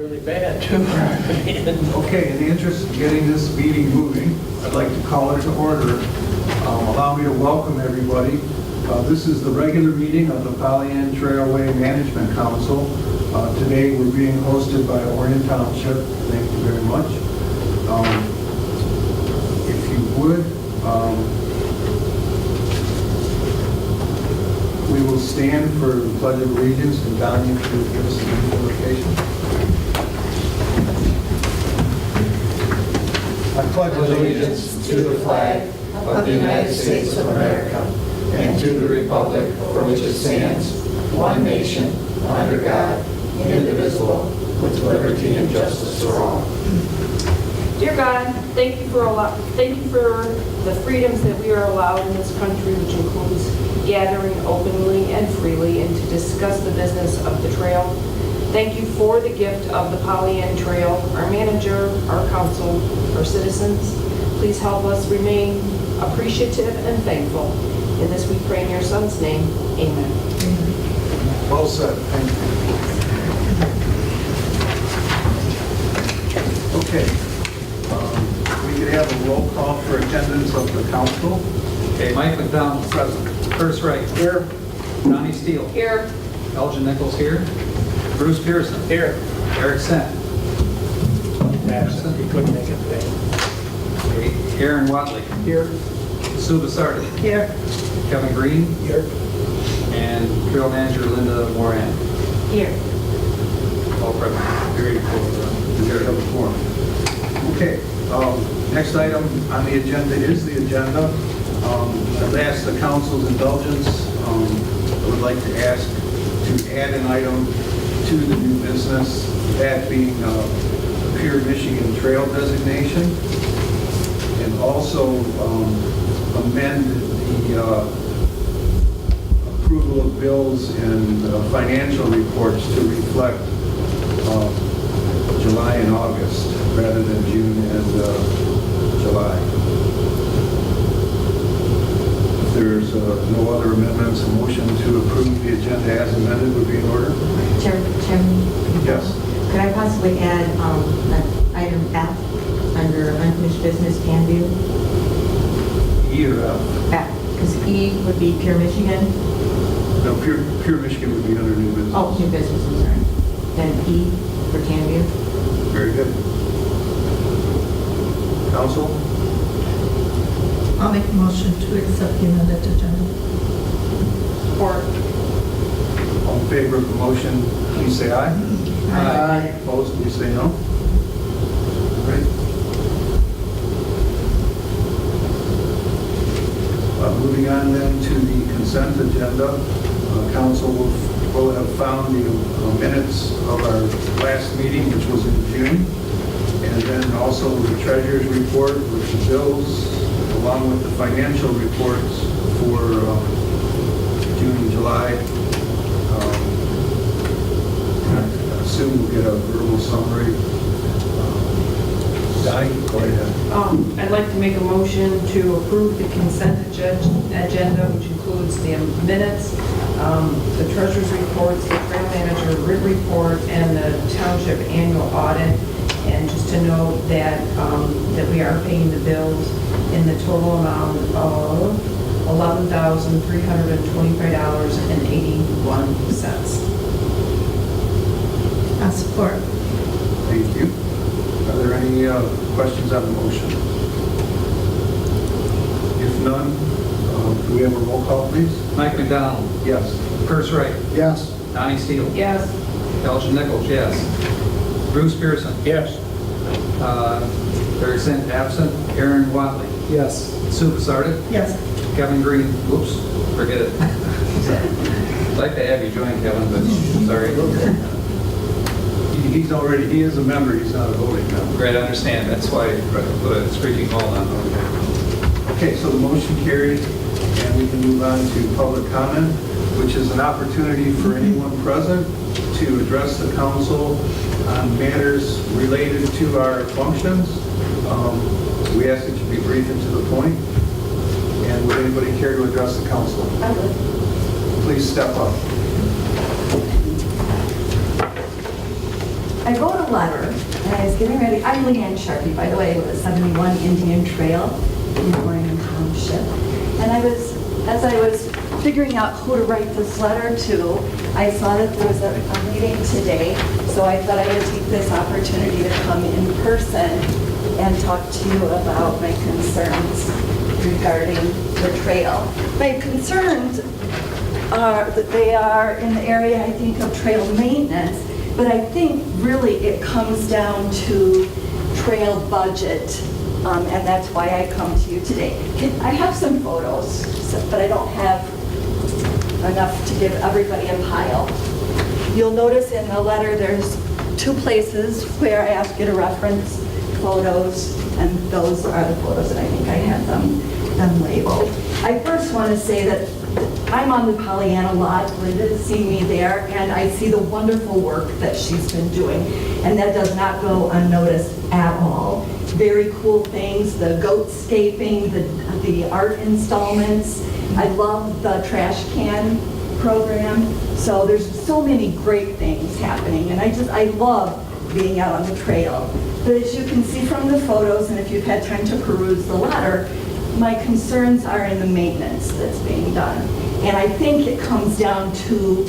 really bad too. Okay, in the interest of getting this meeting moving, I'd like to call it to order. Allow me to welcome everybody. This is the regular meeting of the Pollyant Trailway Management Council. Today we're being hosted by Orion Township. Thank you very much. If you would, we will stand for the Pledge of Allegiance, and Don, you can give us an invocation. I pledge allegiance to the flag of the United States of America and to the republic for which it stands, one nation, under God, indivisible, with liberty and justice for all. Dear God, thank you for the freedoms that we are allowed in this country, which includes gathering openly and freely and to discuss the business of the trail. Thank you for the gift of the Pollyant Trail, our manager, our council, our citizens. Please help us remain appreciative and thankful. In this we pray in your son's name. Amen. Well said. Thank you. Okay. We could have a roll call for attendance of the council. Okay, Mike McDonald, present. Curtis Wright. Here. Donnie Steele. Here. Elgin Nichols here. Bruce Pearson. Here. Eric Sent. Absent, he couldn't make it today. Okay, Aaron Watley. Here. Sue Basardi. Here. Kevin Green. Here. And Trail Manager Linda Moran. Here. All present. Very cool. We have a forum. Okay. Next item on the agenda is the agenda. I've asked the council's indulgence. I would like to ask to add an item to the new business, that being Pure Michigan Trail designation, and also amend the approval of bills and financial reports to reflect July and August rather than June and July. If there's no other amendments, a motion to approve the agenda as amended would be in order. Chairman? Yes. Could I possibly add item F under unfinished business can do? E or F? F, because E would be Pure Michigan. No, Pure Michigan would be under new business. Oh, new business, I'm sorry. Then E for can do. Very good. Council? I'll make a motion to accept the amended agenda. Support. All in favor of the motion, please say aye. Aye. Opposed, please say no. Great. Moving on then to the consent agenda. Council will have found the minutes of our last meeting, which was in June, and then also the treasurer's report with the bills, along with the financial reports for June and July. I assume we'll get a verbal summary. Donnie, go ahead. I'd like to make a motion to approve the consent agenda, which includes the minutes, the treasurer's reports, the trail manager report, and the township annual audit. And just to note that that we are paying the bills in the total amount of $11,325.81. I'll support. Thank you. Are there any questions on the motion? If none, do we have a roll call, please? Mike McDonald. Yes. Curtis Wright. Yes. Donnie Steele. Yes. Elgin Nichols, yes. Bruce Pearson. Yes. Eric Sent, absent. Aaron Watley. Yes. Sue Basardi. Yes. Kevin Green. Oops, forget it. I'd like to have you join, Kevin, but sorry. He is a member, he's not a voting member. Great, I understand. That's why I put a screeching hold on. Okay, so the motion carried, and we can move on to public comment, which is an opportunity for anyone present to address the council on matters related to our functions. We ask that you be brief and to the point. And would anybody care to address the council? I would. Please step up. I wrote a letter, and I was getting ready. I'm Leanne Sharkey, by the way, with 71 Indian Trail in Orion Township. And as I was figuring out who to write this letter to, I saw that there was a meeting today, so I thought I would take this opportunity to come in person and talk to you about my concerns regarding the trail. My concerns are that they are in the area, I think, of trail maintenance, but I think really it comes down to trail budget, and that's why I come to you today. I have some photos, but I don't have enough to give everybody a pile. You'll notice in the letter there's 2 places where I ask you to reference photos, and those are the photos that I think I had them labeled. I first want to say that I'm on the Pollyanna lot. Linda's seen me there, and I see the wonderful work that she's been doing, and that does not go unnoticed at all. Very cool things, the goatscaping, the art installments. I love the trash can program. So there's so many great things happening, and I love being out on the trail. But as you can see from the photos, and if you've had time to peruse the letter, my concerns are in the maintenance that's being done. And I think it comes down to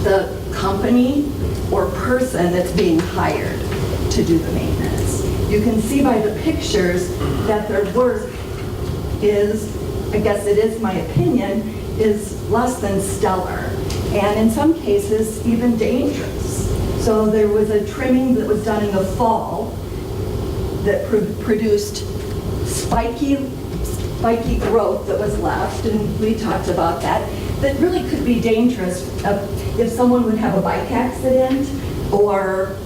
the company or person that's being hired to do the maintenance. You can see by the pictures that their work is, I guess it is my opinion, is less than stellar. And in some cases, even dangerous. So there was a trimming that was done in the fall that produced spiky growth that was left, and we talked about that really could be dangerous if someone would have a bike accident or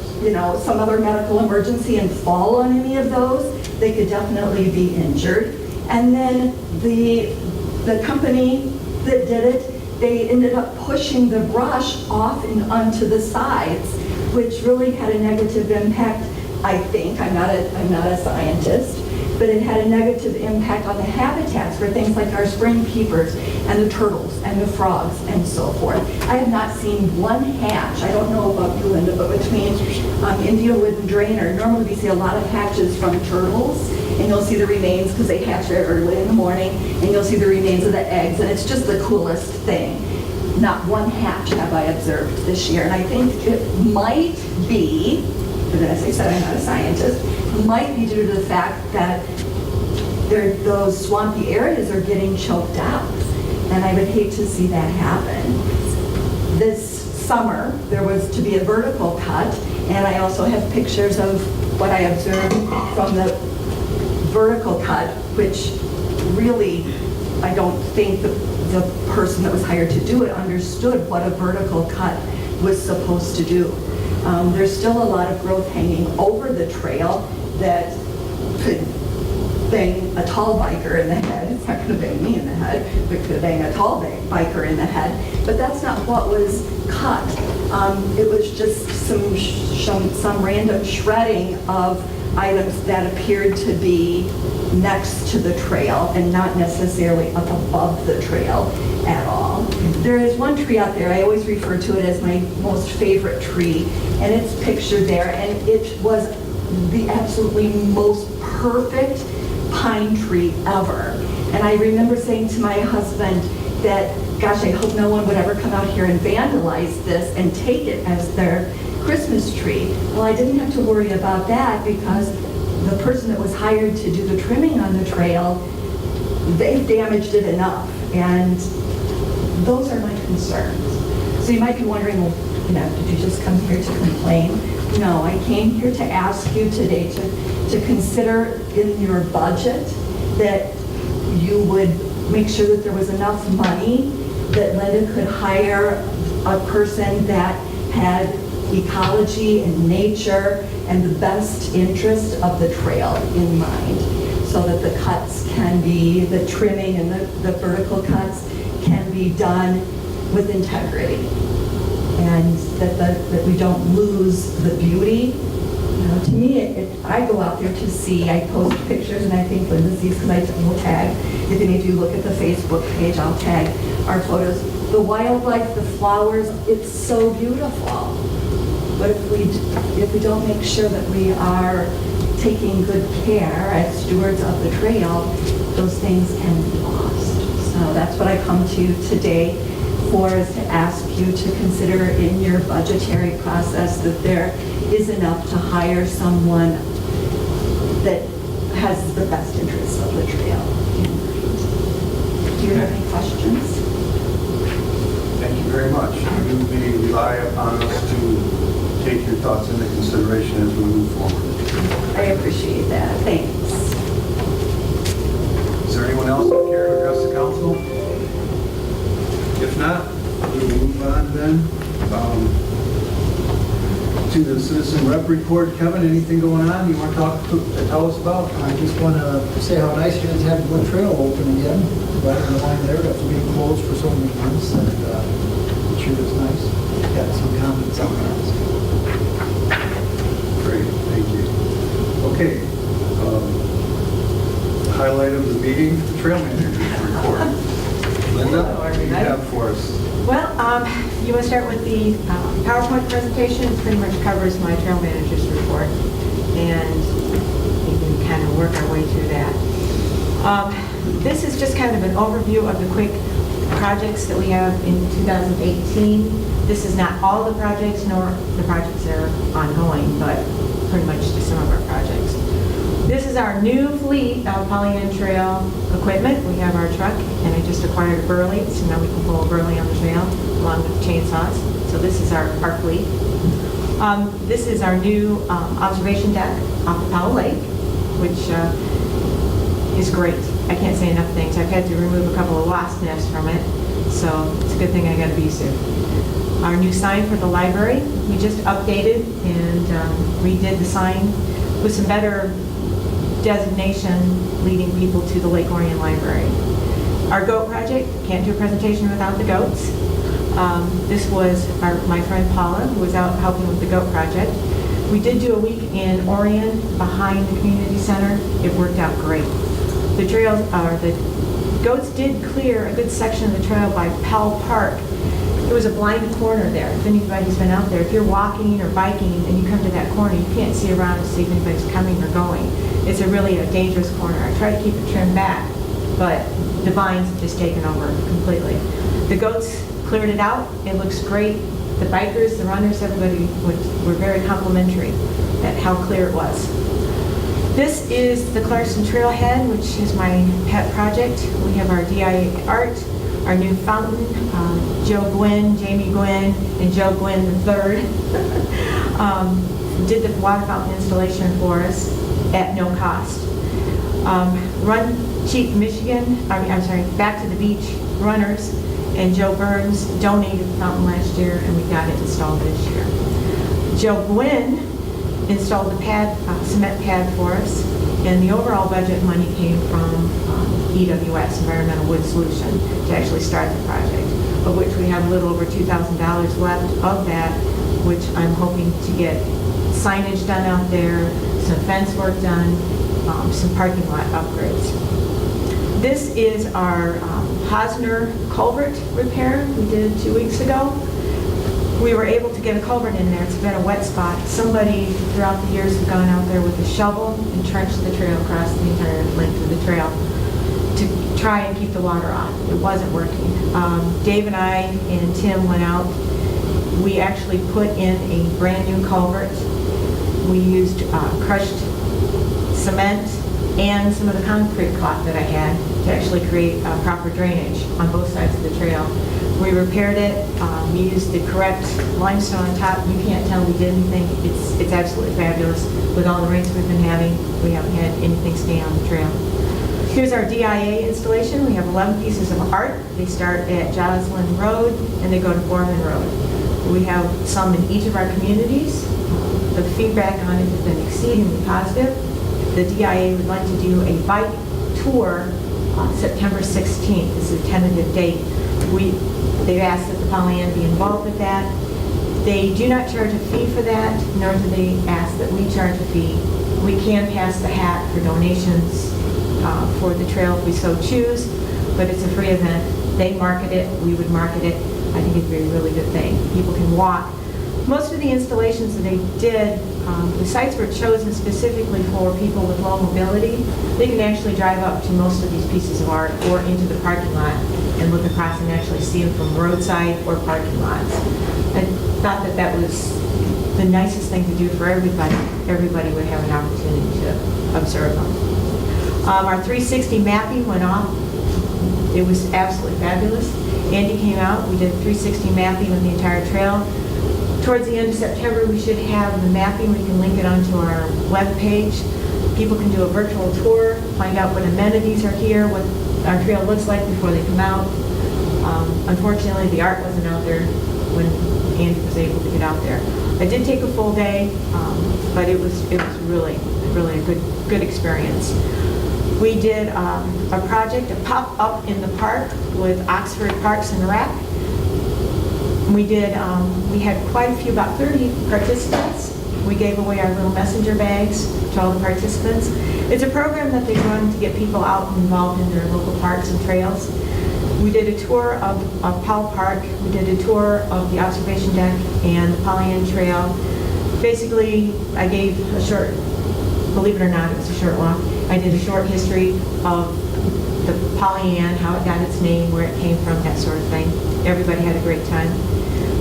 some other medical emergency and fall on any of those. They could definitely be injured. And then the company that did it, they ended up pushing the brush off and onto the sides, which really had a negative impact, I think. I'm not a scientist, but it had a negative impact on the habitats for things like our spring peepers and the turtles and the frogs and so forth. I have not seen one hatch. I don't know about you, Linda, but between Indianwood and Drainer, normally we see a lot of hatches from turtles, and you'll see the remains because they hatch very early in the morning, and you'll see the remains of the eggs, and it's just the coolest thing. Not one hatch have I observed this year, and I think it might be, but as I said, I'm not a scientist, might be due to the fact that those swampy areas are getting choked out, and I would hate to see that happen. This summer, there was to be a vertical cut, and I also have pictures of what I observed from the vertical cut, which really, I don't think the person that was hired to do it understood what a vertical cut was supposed to do. There's still a lot of growth hanging over the trail that could bang a tall biker in the head. It's not going to bang me in the head, but could bang a tall biker in the head. But that's not what was cut. It was just some random shredding of items that appeared to be next to the trail and not necessarily up above the trail at all. There is one tree out there, I always refer to it as my most favorite tree, and it's pictured there, and it was the absolutely most perfect pine tree ever. And I remember saying to my husband that, gosh, I hope no one would ever come out here and vandalize this and take it as their Christmas tree. Well, I didn't have to worry about that because the person that was hired to do the trimming on the trail, they've damaged it enough. And those are my concerns. So you might be wondering, well, did you just come here to complain? No, I came here to ask you today to consider in your budget that you would make sure that there was enough money that Linda could hire a person that had ecology and nature and the best interest of the trail in mind, so that the cuts can be, the trimming and the vertical cuts can be done with integrity, and that we don't lose the beauty. To me, I go out there to see, I post pictures, and I think Linda sees, because I will tag, if any of you look at the Facebook page, I'll tag our photos. The wildlife, the flowers, it's so beautiful. But if we don't make sure that we are taking good care as stewards of the trail, those things can be lost. So that's what I come to today for, is to ask you to consider in your budgetary process that there is enough to hire someone that has the best interests of the trail in mind. Do you have any questions? Thank you very much. You may rely upon us to take your thoughts into consideration as we move forward. I appreciate that. Thanks. Is there anyone else that care to address the council? If not, we will move on then to the citizen rep report. Kevin, anything going on you want to tell us about? I just want to say how nice it is having Wood Trail open again. Right in the line there, after being closed for so many months, and it sure is nice. Got some confidence out there. Great, thank you. Okay. Highlight of the meeting, the trail manager's report. Linda, what do you have for us? Well, you want to start with the PowerPoint presentation? It pretty much covers my trail manager's report, and we can kind of work our way through that. This is just kind of an overview of the quick projects that we have in 2018. This is not all the projects, nor the projects that are ongoing, but pretty much just some of our projects. This is our new fleet of Pollyant Trail equipment. We have our truck, and I just acquired a Burley, so now we can pull a Burley on the trail along with chainsaws. So this is our fleet. This is our new observation deck off of Powell Lake, which is great. I can't say enough things. I've had to remove a couple of wasp nests from it, so it's a good thing I got a bee suit. Our new sign for the library, we just updated and redid the sign with some better designation leading people to the Lake Orion Library. Our goat project, can't do a presentation without the goats. This was my friend Paula, who was out helping with the goat project. We did do a week in Orion behind the community center. It worked out great. The goats did clear a good section of the trail by Powell Park. There was a blind corner there. If anybody's been out there, if you're walking or biking and you come to that corner, you can't see around to see if anybody's coming or going. It's really a dangerous corner. I try to keep it trimmed back, but the vines have just taken over completely. The goats cleared it out. It looks great. The bikers, the runners, everybody were very complimentary at how clear it was. This is the Clarkson Trailhead, which is my pet project. We have our DIA art, our new fountain, Joe Gwynn, Jamie Gwynn, and Joe Gwynn III did the water fountain installation for us at no cost. Run Cheap Michigan, Back to the Beach runners, and Joe Burns donated the fountain last year, and we got it installed this year. Joe Gwynn installed the pad, cement pad for us, and the overall budget money came from EWS, Environmental Wood Solution, to actually start the project, of which we have a little over $2,000 left of that, which I'm hoping to get signage done out there, some fence work done, some parking lot upgrades. This is our Hosner culvert repair we did 2 weeks ago. We were able to get a culvert in there. It's been a wet spot. Somebody throughout the years has gone out there with a shovel and trenched the trail across the entire length of the trail to try and keep the water off. It wasn't working. Dave and I and Tim went out. We actually put in a brand new culvert. We used crushed cement and some of the concrete cloth that I had to actually create proper drainage on both sides of the trail. We repaired it. We used the correct limestone on top. You can't tell we did anything. It's absolutely fabulous. With all the rains we've been having, we haven't had anything stay on the trail. Here's our DIA installation. We have 11 pieces of art. They start at Joslyn Road and they go to Foreman Road. We have some in each of our communities. The feedback on it has been exceedingly positive. The DIA would like to do a bike tour on September 16th. This is a tentative date. They've asked that the Pollyant be involved with that. They do not charge a fee for that, nor do they ask that we charge a fee. We can pass the hat for donations for the trail if we so choose, but it's a free event. They market it, we would market it. I think it'd be a really good thing. People can walk Most of the installations that they did, the sites were chosen specifically for people with low mobility. They can actually drive up to most of these pieces of art or into the parking lot and look across and actually see them from roadside or parking lots. I thought that that was the nicest thing to do for everybody. Everybody would have an opportunity to observe them. Our 360 mapping went off. It was absolutely fabulous. Andy came out, we did 360 mapping of the entire trail. Towards the end of September, we should have the mapping. We can link it onto our webpage. People can do a virtual tour, find out what amenities are here, what our trail looks like before they come out. Unfortunately, the art wasn't out there when Andy was able to get out there. I did take a full day, but it was really a good experience. We did a project, a pop-up in the park with Oxford Parks and Rec. We had quite a few, about 30 participants. We gave away our little messenger bags to all the participants. It's a program that they run to get people out and involved in their local parks and trails. We did a tour of Powell Park. We did a tour of the observation deck and the Pollyant Trail. Basically, I gave a short, believe it or not, it was a short walk. I did a short history of the Pollyant, how it got its name, where it came from, that sort of thing. Everybody had a great time.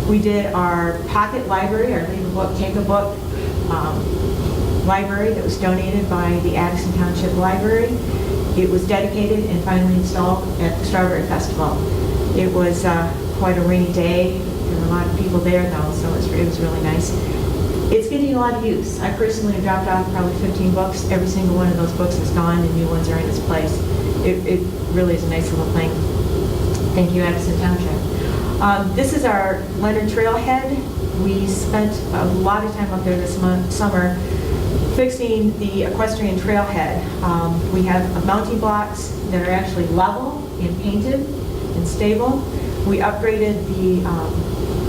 We did our pocket library, our leave a book, take a book library that was donated by the Addison Township Library. It was dedicated and finally installed at the Strawberry Festival. It was quite a rainy day. There were a lot of people there though, so it was really nice. It's getting a lot of use. I personally have dropped off probably 15 books. Every single one of those books is gone and new ones are in its place. It really is a nice little thing. Thank you, Addison Township. This is our Leonard Trailhead. We spent a lot of time up there this summer fixing the equestrian trailhead. We have mounting blocks that are actually level and painted and stable. We upgraded the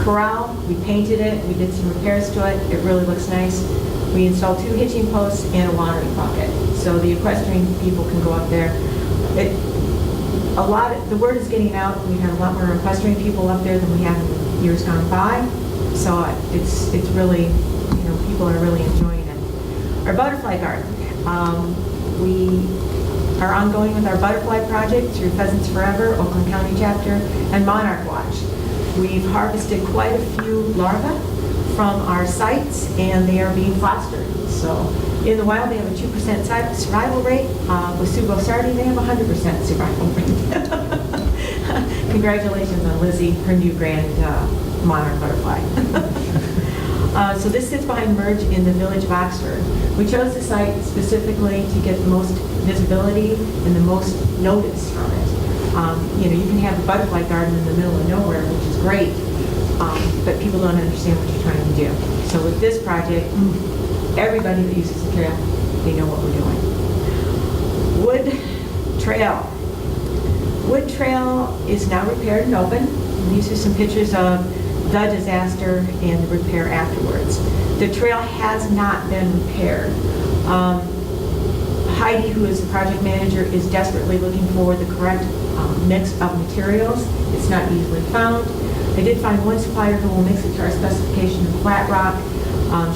corral, we painted it, we did some repairs to it. It really looks nice. We installed 2 hitching posts and a watering bucket, so the equestrian people can go up there. The word is getting out. We have a lot more equestrian people up there than we have in years gone by. So it's really, people are really enjoying it. Our butterfly garden. We are ongoing with our butterfly project through Pheasants Forever, Oakland County chapter, and Monarch Watch. We've harvested quite a few larvae from our sites, and they are being fostered. So in the wild, they have a 2% survival rate. With Subo Sardine, they have a 100% survival rate. Congratulations on Lizzie, her new grand monarch butterfly. So this sits behind Merge in the village of Oxford. We chose the site specifically to get the most visibility and the most notice from it. You can have a butterfly garden in the middle of nowhere, which is great, but people don't understand what you're trying to do. So with this project, everybody that uses the trail, they know what we're doing. Wood Trail. Wood Trail is now repaired and open. These are some pictures of the disaster and the repair afterwards. The trail has not been repaired. Heidi, who is the project manager, is desperately looking for the correct mix of materials. It's not easily found. I did find one supplier who will mix it to our specification of flat rock.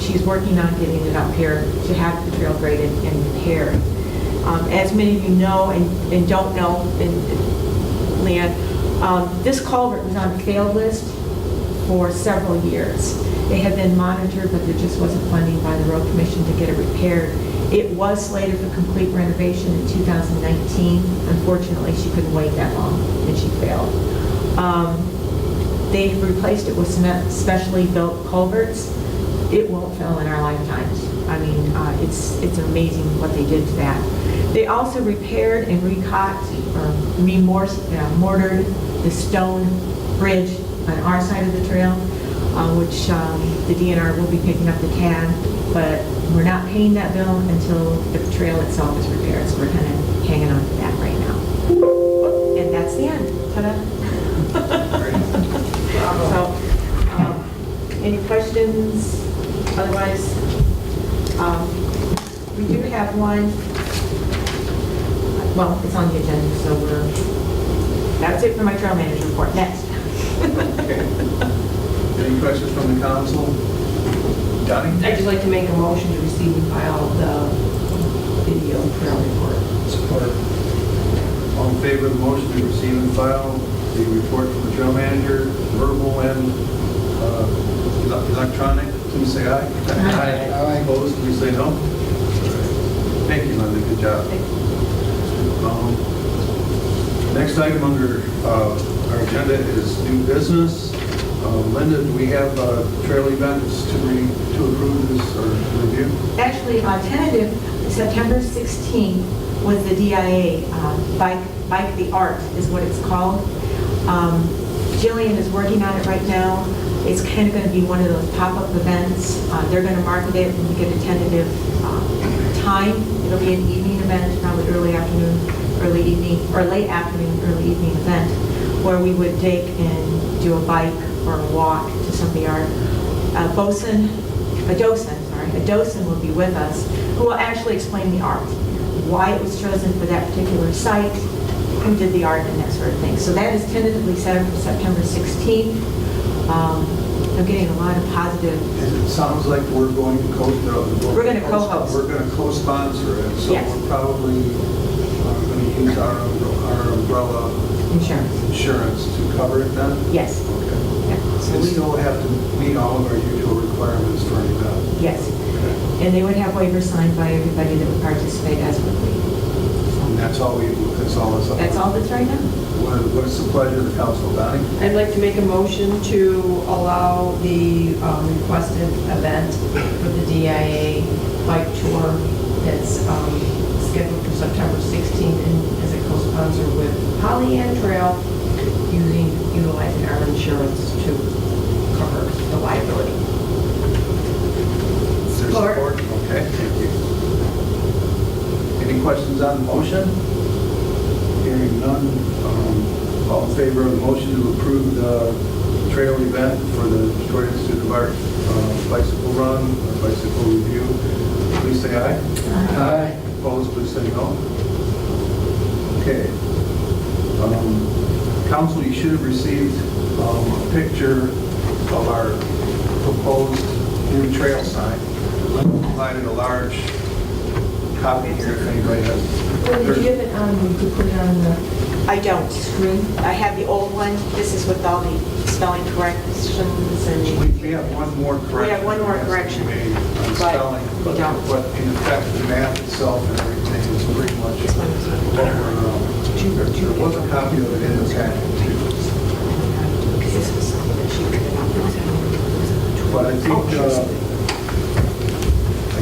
She's working on getting it up here to have the trail graded and repaired. As many of you know and don't know, Leanne, this culvert was on the failed list for several years. They had been monitored, but there just wasn't funding by the road commission to get it repaired. It was slated for complete renovation in 2019. Unfortunately, she couldn't wait that long, and she failed. They replaced it with cement, specially built culverts. It won't fail in our lifetimes. I mean, it's amazing what they did to that. They also repaired and mortared the stone bridge on our side of the trail, which the DNR will be picking up the tab, but we're not paying that bill until the trail itself is repaired, so we're kind of hanging on to that right now. And that's the end. Ta-da. So, any questions? Otherwise, we do have one. Well, it's on the agenda, so that's it for my trail manager report. Next. Any questions from the council? Donnie? I'd just like to make a motion to receive and file the video trail report. Support. All in favor of the motion to receive and file the report from the trail manager, verbal and electronic, please say aye. Aye. Opposed, please say no. Thank you, Linda, good job. Next item under our agenda is new business. Linda, do we have trail events to approve this or review? Actually, tentative, September 16th was the DIA, Bike the Art is what it's called. Jillian is working on it right now. It's kind of going to be one of those pop-up events. They're going to market it when we get a tentative time. It'll be an evening event, probably early afternoon, early evening, or late afternoon, early evening event, where we would take and do a bike or a walk to some of the art. A docent will be with us, who will actually explain the art, why it was chosen for that particular site, who did the art, and that sort of thing. So that is tentatively set up for September 16th. I'm getting a lot of positive. It sounds like we're going to We're going to co-host. We're going to co-sponsor it, so Yes. we're probably going to use our umbrella insurance to cover it then? Yes. Okay. Yeah. So And we still have to meet all of our usual requirements for an event. Yes. Okay. And they would have waivers signed by everybody that would participate as would we. And that's all that's up. That's all that's right now. What is the pleasure of the council, Donnie? I'd like to make a motion to allow the requested event for the DIA bike tour that's scheduled for September 16th and as a co-sponsor with Pollyant Trail, utilizing our insurance to cover the liability. Is there Support. Okay, thank you. Any questions on the motion? Hearing none, all in favor of the motion to approve the trail event for the Victoria Institute of Art bicycle run, or bicycle review, please say aye. Aye. Opposed, please say no. Okay. Council, you should have received a picture of our proposed new trail sign. Linda provided a large copy here if anybody has. Did you have it on, you could put it on the I don't. screen? I have the old one. This is with all the spelling corrections and We have one more correction. We have one more that has to be correction, made on but spelling, we don't. But in effect, the map itself and everything is pretty much This one is- what there was a copy of it in the packet too. because this was something that she printed out. But I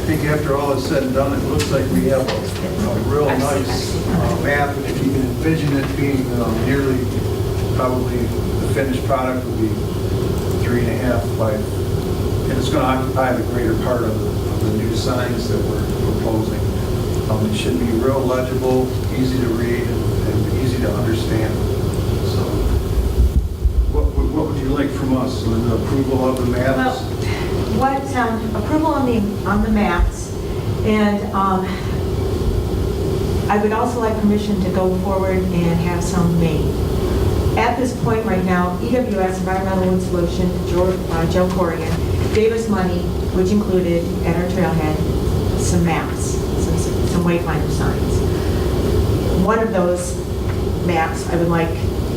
think after all is said and done, it looks like we have a real nice map. And if you can envision it being nearly, probably the finished product will be 3.5 by, and it's going to occupy the greater part of the new signs that we're proposing. It should be real legible, easy to read, and easy to understand. So, what would you like from us? An approval of the Well, maps? what, approval on the maps, and I would also like permission to go forward and have some made. At this point right now, EWS, Environmental Wood Solution, Joe Corrigan, gave us money, which included, at our trailhead, some maps, some wayfinder signs. One of those maps, I would like,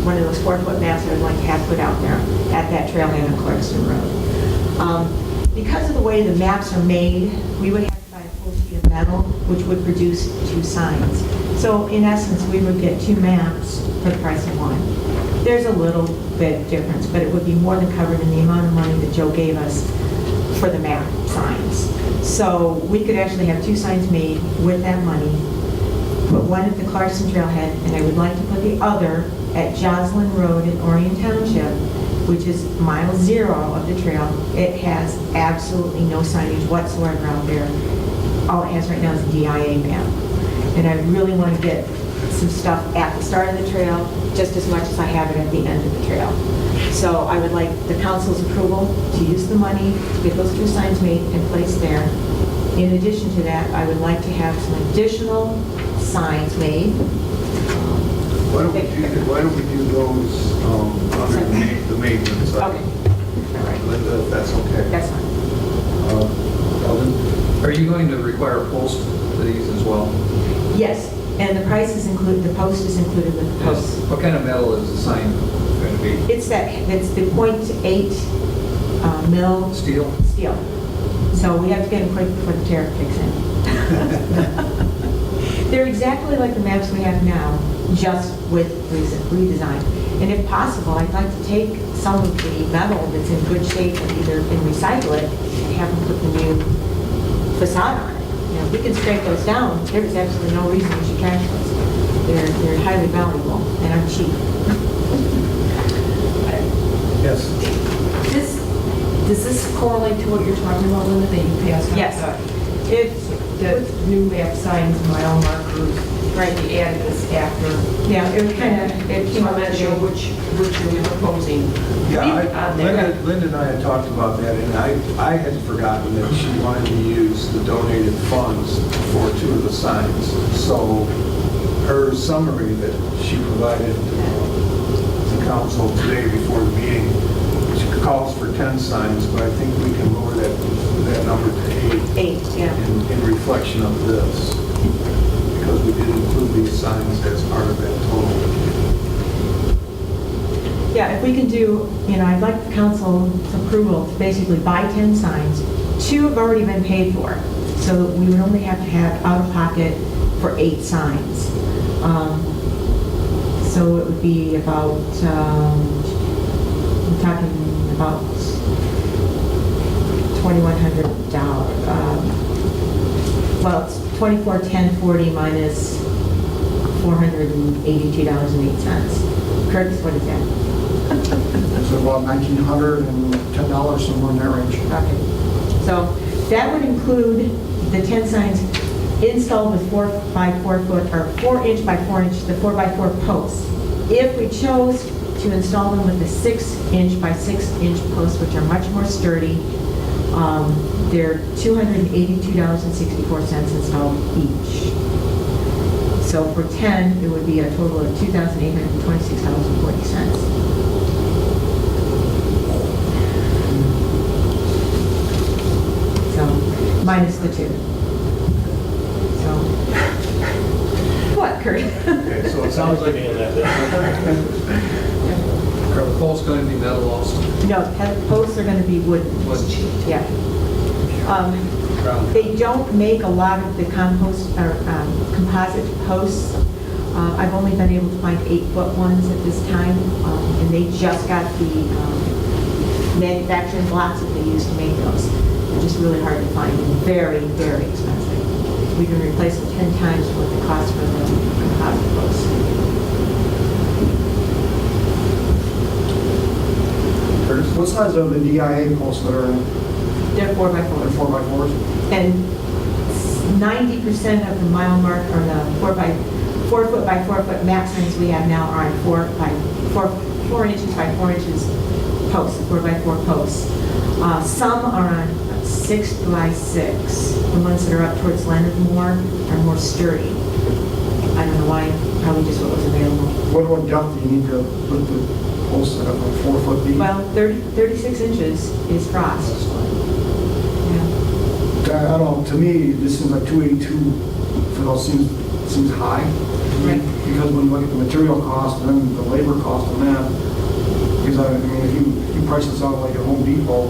one of those 4-foot maps I would like to have put out there at that trailhead on Clarkston Road. Because of the way the maps are made, we would have to buy a full sheet of metal, which would produce 2 signs. So in essence, we would get 2 maps for the price of 1. There's a little bit difference, but it would be more than covered in the amount of money that Joe gave us for the map signs. So we could actually have 2 signs made with that money, put one at the Clarkson Trailhead, and I would like to put the other at Joslyn Road in Orion Township, which is mile 0 of the trail. It has absolutely no signage whatsoever out there. All it has right now is a DIA map. And I really want to get some stuff at the start of the trail, just as much as I have it at the end of the trail. So I would like the council's approval to use the money to get those 2 signs made and placed there. In addition to that, I would like to have some additional signs made. Why don't we do those under the maintenance? Okay. All right. Linda, if that's okay. That's fine. Eldon? Are you going to require posts for these as well? Yes, and the price is included, the post is included with the post. What kind of metal is the sign going to be? It's the .8 mil Steel? steel. So we have to get them quick before the tariff kicks in. They're exactly like the maps we have now, just with redesign. And if possible, I'd like to take some of the metal that's in good shape and recycle it and have them put the new facade on it. You know, if we can scrape those down, there's absolutely no reason we should cash those. They're highly valuable and are cheap. Yes. Does this correlate to what you're talking about, Linda, that you passed out? Yes. It's, The new map signs, mile markers, right, we added this after. yeah, it So came I'm out not sure which you're proposing. Yeah, Linda and I had talked about that, and I had forgotten that she wanted to use the donated funds for 2 of the signs. So her summary that she provided the council today before the meeting, she calls for 10 signs, but I think we can lower that number to 8 yeah. in reflection of this, because we did include these signs as part of that total. Yeah, if we can do, I'd like the council's approval to basically buy 10 signs. 2 have already been paid for, so we would only have to have out of pocket for 8 signs. So it would be about, I'm talking about $2,100. Well, it's $2,410.40 minus $482.08. Curtis, what is that? So about $1,910, somewhere in that range. Okay. So that would include the 10 signs installed with 4 by 4 foot, or 4 inch by 4 inch, the 4 by 4 posts. If we chose to install them with the 6 inch by 6 inch posts, which are much more sturdy, they're $282.64 installed each. So for 10, it would be a total of $2,826.40. So, minus the 2. So, what, Kurt? Okay, so it sounds like Are the posts going to be metal also? No, the posts are going to be wooden. Wooden. Yeah. They don't make a lot of the composite posts. I've only been able to find 8-foot ones at this time, and they just got the manufacturing blocks that they use to make those. They're just really hard to find and very, very expensive. We can replace them 10 times what the cost for the composite posts. What size are the DIA posts that are in? They're 4 by 4. They're 4 by 4s? And 90% of the mile mark, or the 4 foot by 4 foot map signs we have now are on 4 inches by 4 inches posts, 4 by 4 posts. Some are on 6 by 6. The ones that are up towards Leonard Moore are more sturdy. I don't know why, probably just what was available. What depth do you need to put the posts at, like 4 foot deep? Well, 36 inches is frost. Yeah. I don't know, to me, this seems like 282 for those seems high. Right. Because when you look at the material cost and then the labor cost on that, because I mean, if you price this out like at Home Depot,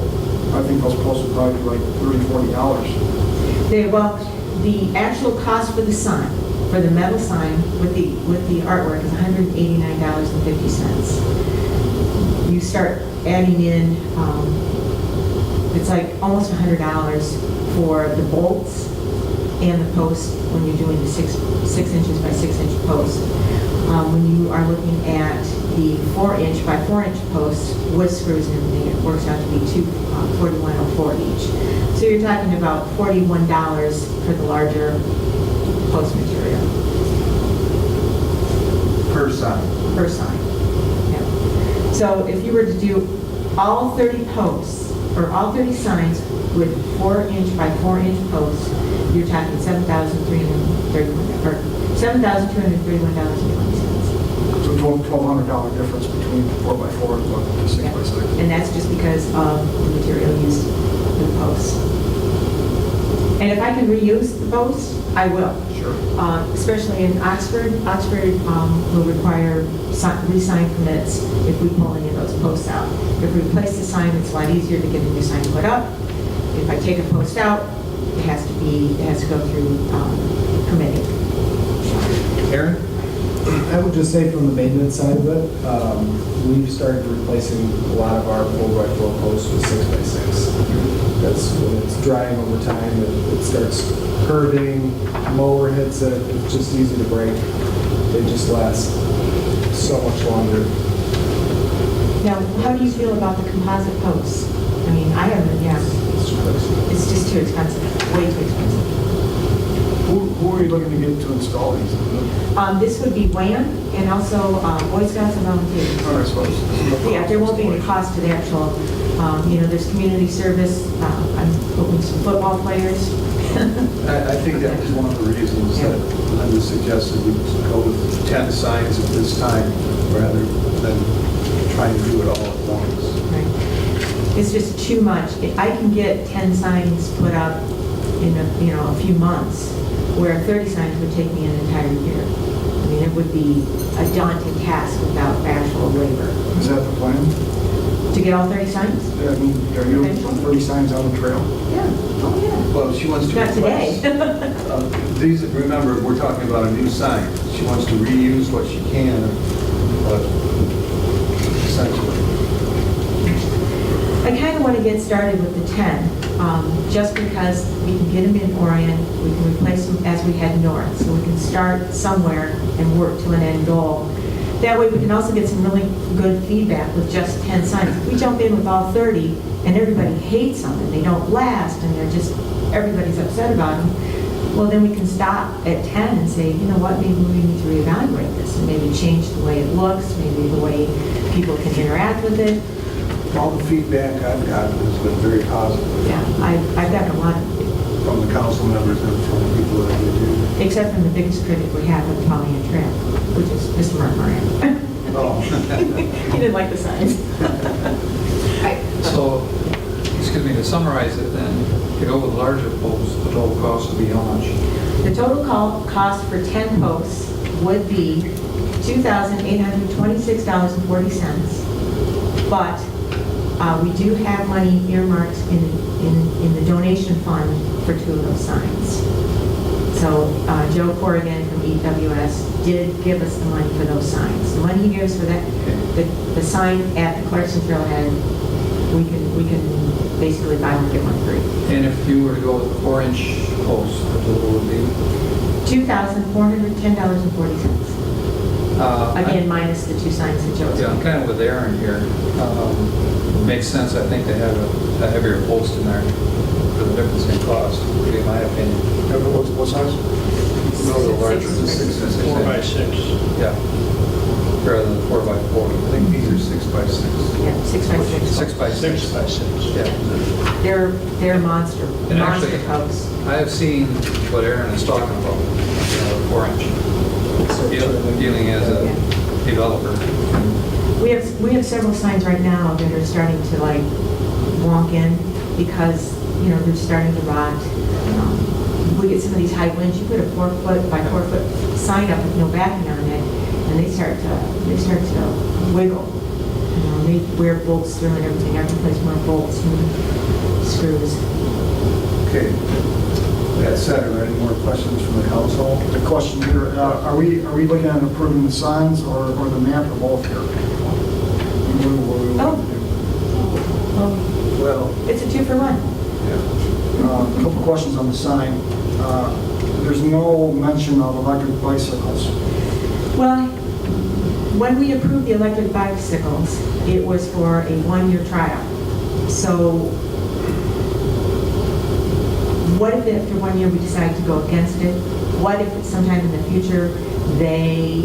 I think those posts would probably be like $30, $40. Well, the actual cost for the sign, for the metal sign with the artwork is $189.50. You start adding in, it's like almost $100 for the bolts and the posts when you're doing the 6 inches by 6 inch post. When you are looking at the 4 inch by 4 inch posts with screws and everything, it works out to be $41.04 each. So you're talking about $41 for the larger post material. per sign. Per sign. Yeah. So if you were to do all 30 posts, or all 30 signs with 4 inch by 4 inch posts, you're talking $7,231.20. So $1,200 difference between 4 by 4 and the 6 by 6. And that's just because of the material used for the posts. And if I can reuse the posts, I will. Sure. Especially in Oxford. Oxford will require re-sign permits if we pull any of those posts out. If we replace the sign, it's a lot easier to get a new sign put up. If I take a post out, it has to go through permitting. Aaron? I would just say from the maintenance side of it, we've started replacing a lot of our 4x4 posts with 6x6. That's when it's drying over time, it starts curving, mower hits it, it's just easy to break. They just last so much longer. Now, how do you feel about the composite posts? I mean, I haven't, yeah. It's just too expensive, way too expensive. Who are you looking to get to install these? This would be WAN and also Boy Scouts and volunteers. All right, so Yeah, there won't be any cost to the actual, there's community service, I'm hoping some football players. I think that was one of the reasons that Linda suggested we go with 10 signs at this time rather than trying to do it all at once. Right. It's just too much. If I can get 10 signs put up in a few months, where 30 signs would take me an entire year. I mean, it would be a daunting task without actual labor. is that the plan? To get all 30 signs? I mean, are you putting 30 signs on the trail? Yeah, oh yeah. Well, she wants to Not replace. today. These, remember, we're talking about a new sign. She wants to reuse what she can, but essentially. I kind of want to get started with the 10, just because we can get them in Orion, we can replace them as we head north, so we can start somewhere and work to an end goal. That way we can also get some really good feedback with just 10 signs. If we jump in with all 30 and everybody hates them and they don't last and everybody's upset about them, well then we can stop at 10 and say, you know what, maybe we need to reevaluate this and maybe change the way it looks, maybe the way people can interact with it. All the feedback I've gotten has been very positive Yeah, I've gotten a lot of, from the council members and from the people that we do. except from the biggest critic we have with Pollyant Trail, which is Mr. Mark Moran. Oh. He didn't like the signs. So, excuse me, to summarize it then, to go with larger posts, the total cost would be how much? The total cost for 10 posts would be $2,826.40, but we do have money earmarked in the donation fund for 2 of those signs. So Joe Corrigan from EWS did give us the money for those signs. The money he gives for that, the sign at the Clarkson Trailhead, we can basically buy one, get one free. And if you were to go with the 4-inch post, the total would be? $2,410.40. Again, minus the 2 signs that Joe's. Yeah, I'm kind of with Aaron here. Makes sense, I think, to have a heavier post in there for the difference in cost, would be my opinion. What size? No, the larger. 4 by 6. Yeah. Rather than 4x4. I think these are 6 by 6. Yeah, 6 by 6. 6 by 6. 6 by 6. Yeah. They're monster And actually, posts. I have seen what Aaron is talking about, the 4-inch. Dealing as a developer. We have several signs right now that are starting to like wonk in because, they're starting to rot. We get some of these high winds, you put a 4-foot by 4-foot sign up with no backing on it, and they start to wiggle. They wear bolts through and everything. I have to place more bolts and screws. Okay. That said, are there any more questions from the council? The question here, are we looking at approving the signs or the map or both here? Well, It's a 2-for-1. A couple questions on the sign. There's no mention of electric bicycles. Well, when we approved the electric bicycles, it was for a 1-year trial. So what if after 1 year we decide to go against it? What if sometime in the future they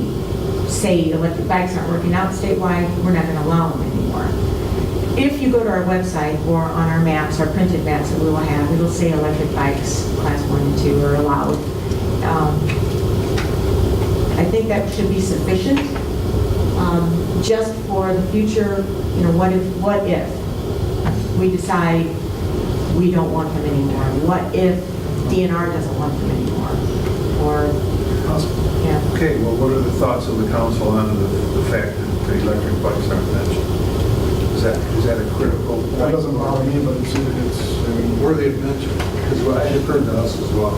say electric bikes aren't working out statewide, we're not going to allow them anymore? If you go to our website or on our maps, our printed maps that we will have, it'll say electric bikes, class 1 and 2 are allowed. I think that should be sufficient, just for the future, what if we decide we don't want them anymore? What if DNR doesn't want them anymore, or, yeah. Okay, well, what are the thoughts of the council on the fact that the electric bikes aren't mentioned? Is that a critical point? That doesn't bother me, but it's, I mean, Worthy of mention, because what I occurred to us as well.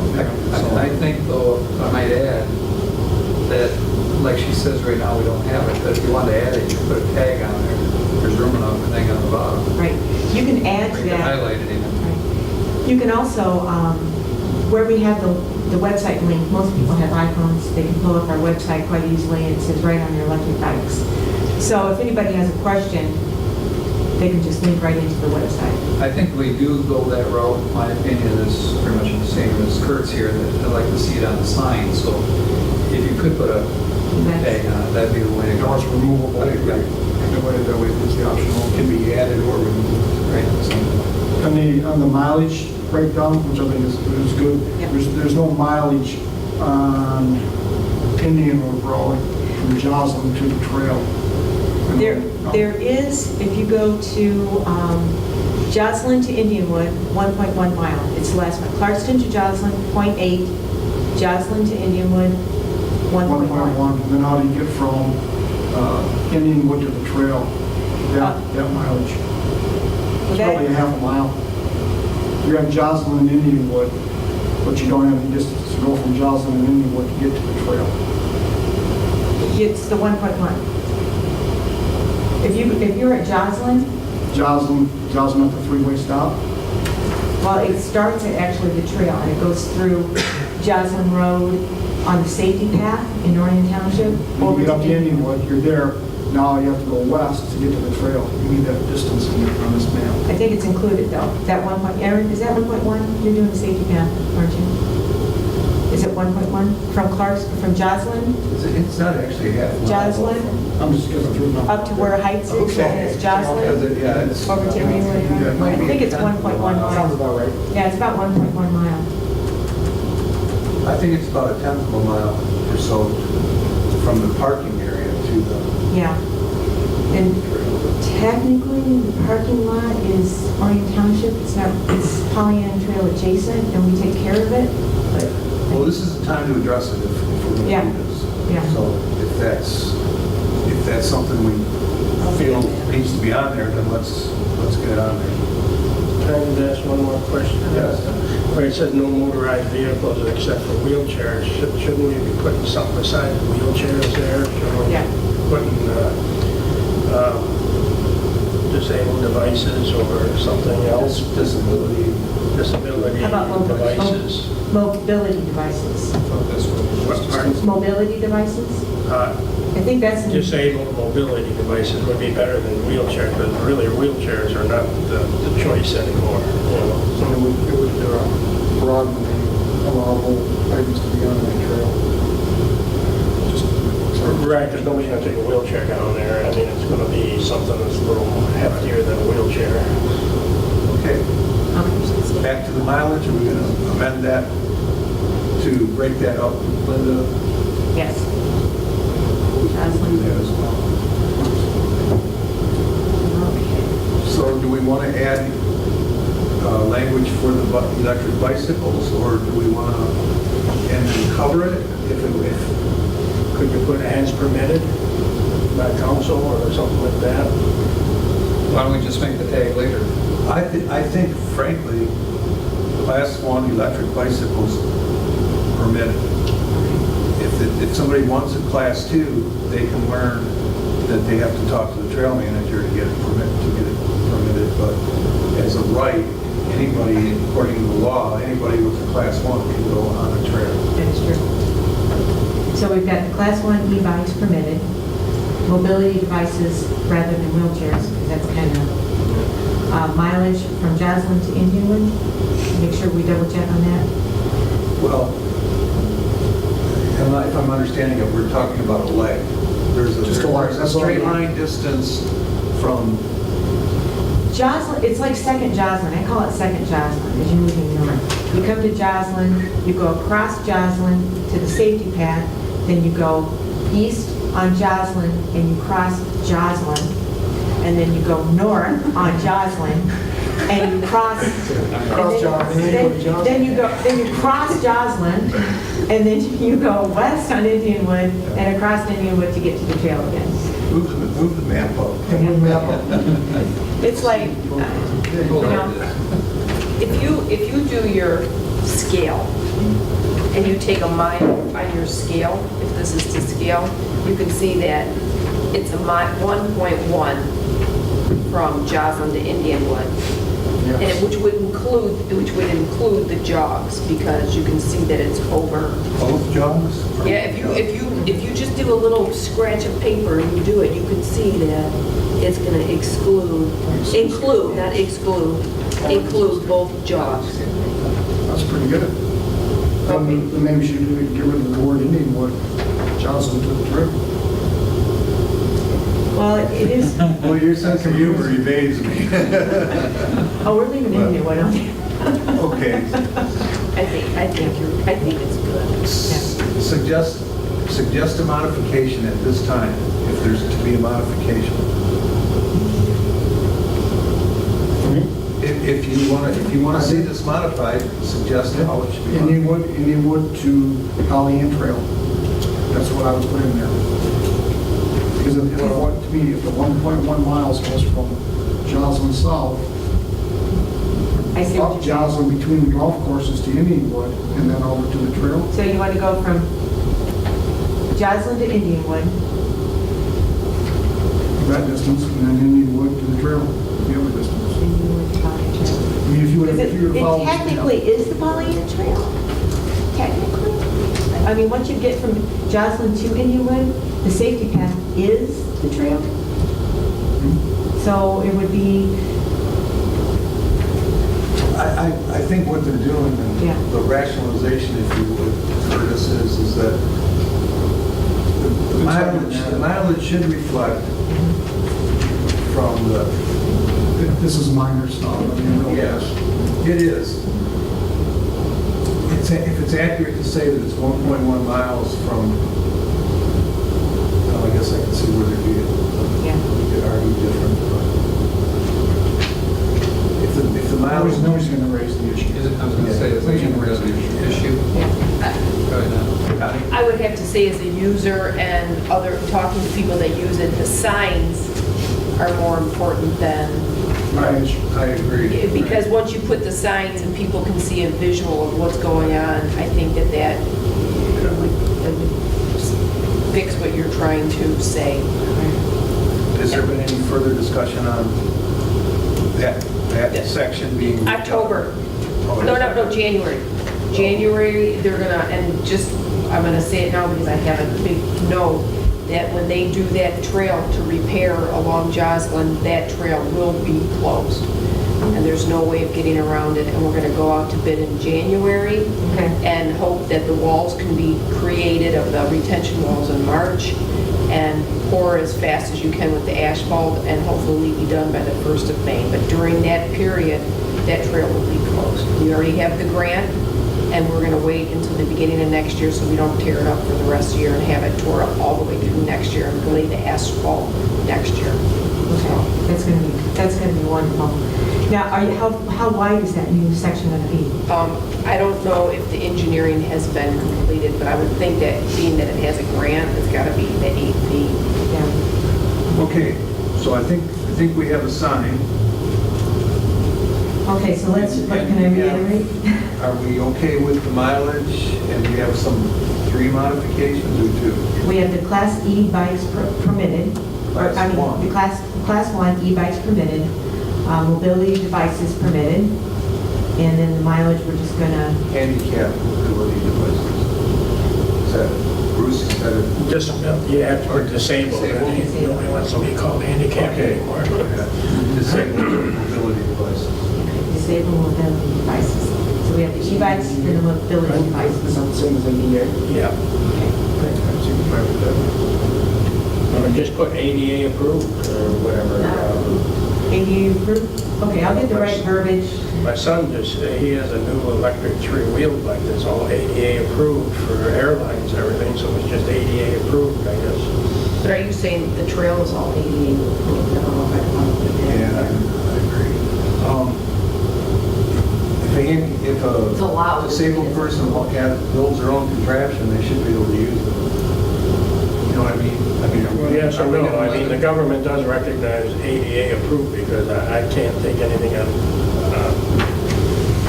I think, though, I might add that, like she says right now, we don't have it, but if you want to add it, you put a tag on there. There's room enough, I think, on the bottom. Right, you can add to You can that. highlight it even. Right. You can also, where we have the website link, most people have iPhones, they can pull up our website quite easily, and it says right on your electric bikes. So if anybody has a question, they can just link right into the website. I think we do go that route. My opinion is pretty much the same as Kurt's here, that I'd like to see it on the sign. So if you could put a tag on it, that'd be the way to go. It's removable. I agree. That way it's the optional, can be added or removed. Right. on the mileage breakdown, which I think is good, Yep. there's no mileage on Indian Road from Joslin to the trail. There is, if you go to Joslin to Indianwood, 1.1 mile. It's the last one. Clarkston to Joslin, 0.8. Joslin to Indianwood, 1.1. 1.1, and then how do you get from Indianwood to the trail? That mileage. It's that- probably a half a mile. You have Joslin and Indianwood, but you don't have the distance to go from Joslin and Indianwood to get to the trail. It's the 1.1. If you're at Joslin, Joslin at the three-way stop. well, it starts at actually the trail, and it goes through Joslin Road on the safety path in Orion Township. When you get up to Indianwood, you're there. Now you have to go west to get to the trail. You need that distance on this map. I think it's included though. That 1. Aaron, is that 1.1? You're doing the safety path, aren't you? Is it 1.1 from Joslin? It's not actually half a mile. Joslin I'm just going through now. up to where Heights is, Okay. and it's Joslin Yeah, it's. over to Indianwood. I think it's 1.1 Sounds mile. about right. Yeah, it's about 1.1 mile. I think it's about a tenth of a mile or so from the parking area to the Yeah. And technically, the parking lot is Orion Township. It's Pollyanna Trail adjacent, and we take care of it. But Well, this is the time to address it if we're going Yeah. to do this. Yeah. So if that's something we feel needs to be on there, then let's get it on there. Can I just ask one more question? Yes. Where it says no motorized vehicles except for wheelchairs, shouldn't we be putting something beside the wheelchairs there? Shouldn't we Yeah. be putting disabled devices or something else? Disability how about devices. mobility devices? What part? Mobility devices? I think that's, Disabled mobility devices would be better than wheelchair, because really wheelchairs are not the choice anymore, you know. So it would broaden the allowable items to be on that trail. Right, because nobody's going to take a wheelchair down there. I mean, it's going to be something that's a little heftier than a wheelchair. Okay, back to the mileage, are we going to amend that to break that up, Linda? yes. Do that as well. Okay. So do we want to add language for the electric bicycles, or do we want to, and then cover it if Could you put as permitted by council or something like that? Why don't we just make the tag later? I think frankly, class 1 electric bicycles permitted. If somebody wants a class 2, they can learn that they have to talk to the trail manager to get it permitted. But as a right, anybody, according to the law, anybody with a class 1 can go on a trail. That is true. So we've got the Class 1 e-bikes permitted, mobility devices rather than wheelchairs, because that's kind of mileage from Joslin to Indianwood. Make sure we double check on that. Well, if I'm understanding it, we're talking about a leg. There's a straight line distance from, Joslin, it's like Second Joslin. I call it Second Joslin as you're moving north. You come to Joslin, you go across Joslin to the safety path, then you go east on Joslin and you cross Joslin, and then you go north on Joslin, and you cross. Cross Joslin, then you go to Joslin. Then you cross Joslin, and then you go west on Indianwood and across Indianwood to get to the trail again. Move the map up. And we map up. It's like, you know, If you do your scale, and you take a mile on your scale, if this is to scale, you can see that it's a 1.1 from Joslin to Indianwood. And which would include the jogs, because you can see that it's over. Both jogs? Yeah, if you just do a little scratch of paper and you do it, you can see that it's gonna include both jogs. That's pretty good. Then maybe we should get rid of the word Indianwood, Johnson to the trip. well, it is, Well, your sense of humor evades me. oh, we're leaving Indianwood on there. Okay. I think it's good. Suggest a modification at this time, if there's to be a modification. If you want to see this modified, suggest how it should be modified. Indianwood to Pollyant Trail. That's what I was putting in there. Because to me, if the 1.1 miles goes from Joslin South, I see what up you're saying. Joslin between the golf courses to Indianwood, and then over to the trail. So you want to go from Joslin to Indianwood, That distance, and then Indianwood to the trail, the other distance. Indianwood to Pollyant Trail. I mean, if you were Because to follow. it technically is the Pollyant Trail, technically. I mean, once you get from Joslin to Indianwood, the safety path is the trail. So it would be, I think what they're doing, Yeah. and the rationalization, if you would, Curtis, is that the mileage should reflect from the, This is minor stuff, I mean, really. yes, it is. If it's accurate to say that it's 1.1 miles from, well, I guess I can see where there'd be, yeah. you could argue different, but if the mileage. Nobody's going to raise the issue. I was going to say, it's like a issue. Go ahead now. I would have to say, as a user and talking to people that use it, the signs are more important than, I agree. because once you put the signs and people can see a visual of what's going on, I think that would fix what you're trying to say. Has there been any further discussion on that section being? October. Oh, it No, is. January. January, they're gonna, I'm gonna say it now because I have a big note, that when they do that trail to repair along Joslin, that trail will be closed. And there's no way of getting around it, and we're gonna go out to bid in January Okay. and hope that the walls can be created, of the retention walls, in March, and pour as fast as you can with the asphalt, and hopefully be done by the 1st of May. But during that period, that trail will be closed. We already have the grant, and we're gonna wait until the beginning of next year so we don't tear it up for the rest of the year and have it tore up all the way through next year and lay the asphalt next year. Okay, that's gonna be wonderful. Now, how wide is that new section gonna be? I don't know if the engineering has been completed, but I would think that, being that it has a grant, it's gotta be the 8 feet. Yeah. Okay, so I think we have a sign. Okay, so can I reiterate? Are we okay with the mileage, and we have some 3 modifications or 2? We have the Class E bikes permitted, or, I mean, Class the Class 1 e-bikes permitted, mobility devices permitted, and then the mileage, we're just gonna, Handicap mobility devices. Is that, Bruce, is that it? Just, you have to put disabled, you don't want somebody called handicapped Okay. anymore. Disabled mobility devices. disable mobility devices. So we have the e-bikes and the mobility devices. Same as ADA. Yeah. Or just put ADA approved or whatever. ADA approved? Okay, I'll get the right verbiage. My son he has a new electric 3-wheeled bike that's all ADA approved for airlines and everything, so it's just ADA approved, I guess. But are you saying the trail is all ADA approved? I don't know if I want to put that. Yeah, I agree. if It's allowed. a disabled person builds their own contraption, they should be able to use it. You know what I mean? Well, yes or are we no, gonna I let mean, the them- government does recognize ADA approved because I can't take anything on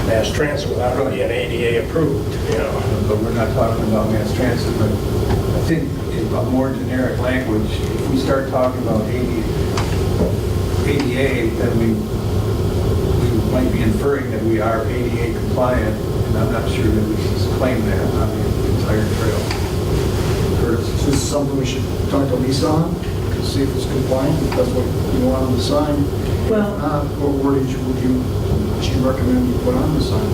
mass transit without it being ADA approved, you know. But we're not talking about mass transit, but I think in a more generic language, if we start talking about ADA, then we might be inferring that we are ADA compliant, and I'm not sure that we can claim that on the entire trail. Curtis? Is this something we should talk to Lisa on, to see if it's compliant, if that's what you want on the sign? Well- If not, what wordage would you recommend you put on the sign?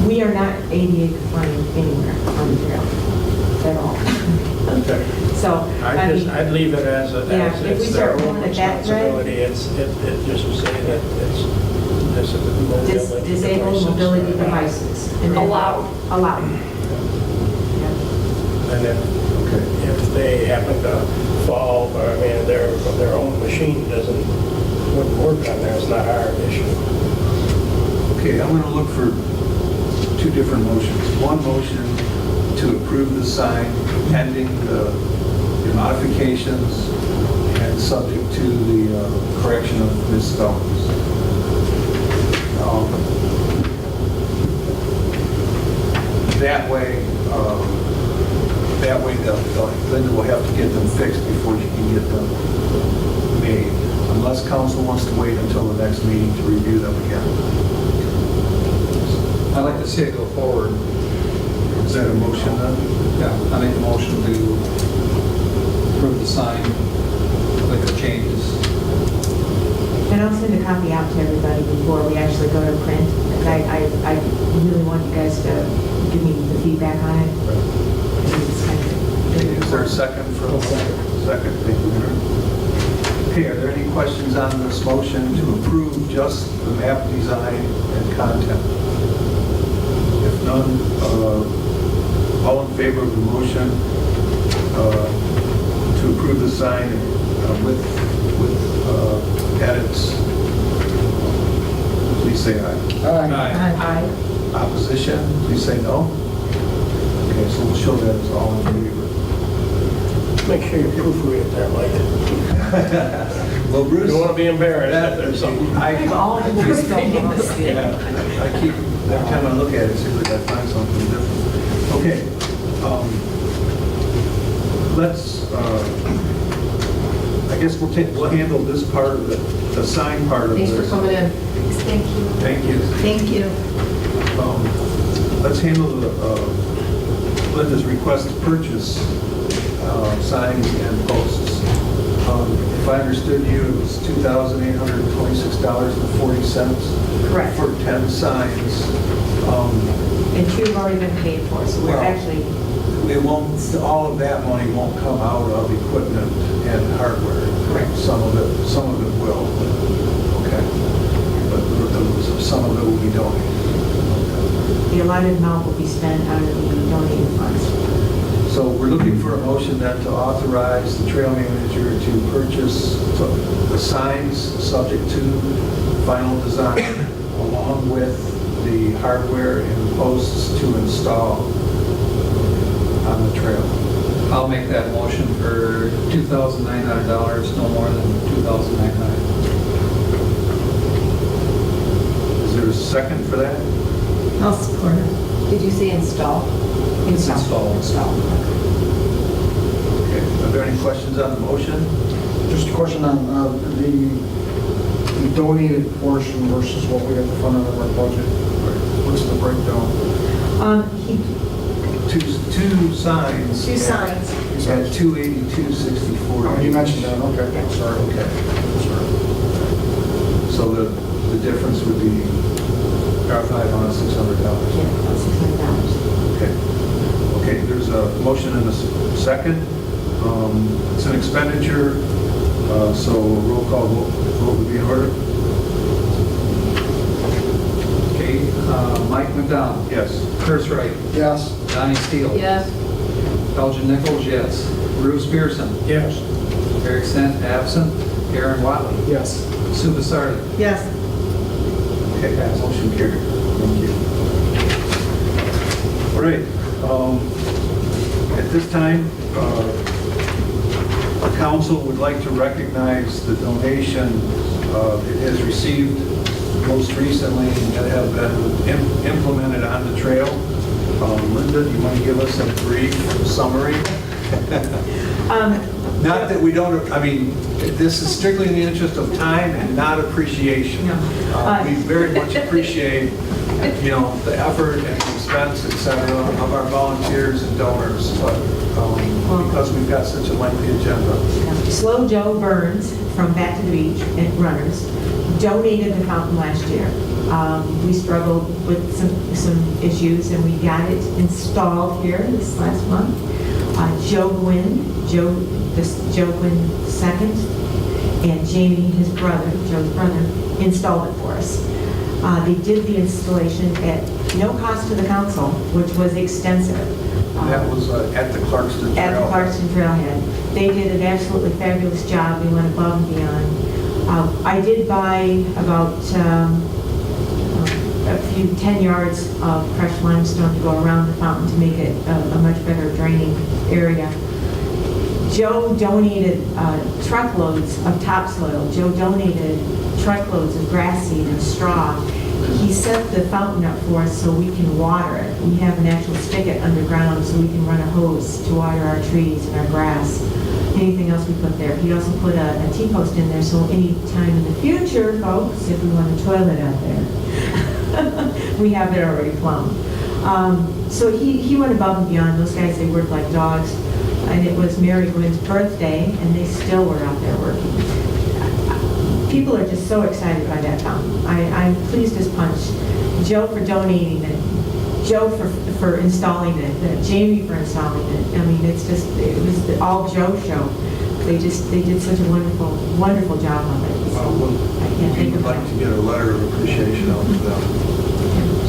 We are not ADA compliant anywhere on the trail at all. Okay. So, I mean, I'd leave it as Yeah, if we it's their start own pulling it that responsibility. It just was saying that it's disabled mobility devices. And then- Allowed. Allowed. And if they happen to fall, or, I mean, their own machine wouldn't work on there, it's not our issue. Okay, I'm going to look for two different motions. One motion to approve the sign pending the modifications and subject to the correction of misspellings. That way, Linda will have to get them fixed before she can get them made, unless council wants to wait until the next meeting to review them again. I'd like to see it go forward. Is that a motion then? Yeah, I make a motion to approve the sign with the changes. And I'll send a copy out to everybody before we actually go to print. And I really want you guys to give me the feedback on it. It's kind of- Is there a second for the motion? Second, thank you, Henry. Okay, are there any questions on this motion to approve just the map design and content? If none, all in favor of the motion to approve the sign with edits, please say aye. Aye. Opposition, please say no. Okay, so we'll show that as all in favor. Make sure you proofread it there, Mike. Well, Bruce. You don't want to be embarrassed if there's something. All in favor. Yeah, I keep, every time I look at it, see if I find something different. Okay, let's, I guess we'll handle this part of the sign part of this. Thanks for coming in. Thank you. Thank you. Thank you. Let's handle Linda's request to purchase signs and posts. If I understood you, it was $2,826.40. Correct. For 10 signs. And two have already been paid for, so we're Well- actually, It won't, all of that money won't come out of equipment and hardware. Correct. Some of it will, okay. But some of it will be donated. the allotted amount will be spent out of the donated funds. So we're looking for a motion then to authorize the trail manager to purchase the signs subject to final design along with the hardware and posts to install on the trail. I'll make that motion for $2,900, no more than $2,900. Is there a second for that? I'll support it. Did you say install? Install. Okay. Are there any questions on the motion? Just a question on the donated portion versus what we have to fund out of our budget. What's the breakdown? He, Two signs. two signs. At $282.64. Oh, you mentioned that, okay, sorry. Okay. So the difference would be $500, $600. Yeah, about $600. Okay. Okay, there's a motion and a second. It's an expenditure, so a roll call vote would be in order. Okay, Mike McDonald. Yes. Chris Wright. Yes. Donnie Steele. Yes. Elgin Nichols, yes. Bruce Pearson. Yes. Eric Stent, absent. Aaron Watley. Yes. Sue Basardi. Yes. Okay, motion carried. Thank you. All right, at this time, our council would like to recognize the donation it has received most recently that have been implemented on the trail. Linda, do you want to give us a brief summary? Not that we don't, I mean, this is strictly in the interest of time and not appreciation. We very much appreciate, the effort and the expense, et cetera, of our volunteers and donors, but because we've got such a lengthy agenda. Slow Joe Burns from Back to the Beach and Runners donated the fountain last year. We struggled with some issues and we got it installed here this last month. Joe Gwynn second, and Jamie, his brother, Joe's brother, installed it for us. They did the installation at no cost to the council, which was extensive. That was at the Clarkston Trail. At the Clarkston Trailhead. They did an absolutely fabulous job. We went above and beyond. I did buy about a few 10 yards of crushed limestone to go around the fountain to make it a much better draining area. Joe donated truckloads of topsoil. Joe donated truckloads of grass seed and straw. He set the fountain up for us so we can water it. We have an actual spigot underground so we can run a hose to water our trees and our grass. Anything else we put there. He also put a T-post in there so any time in the future, folks, if we want a toilet out there, we have it already plumbed. So he went above and beyond. Those guys, they worked like dogs. And it was Mary Gwynn's birthday, and they still were out there working. People are just so excited by that fountain. I'm pleased as punch. Joe for donating it, Joe for installing it, Jamie for installing it. I mean, it was the all Joe show. They did such a wonderful job of it. So I can't We think would of like to get a letter of appreciation out to them.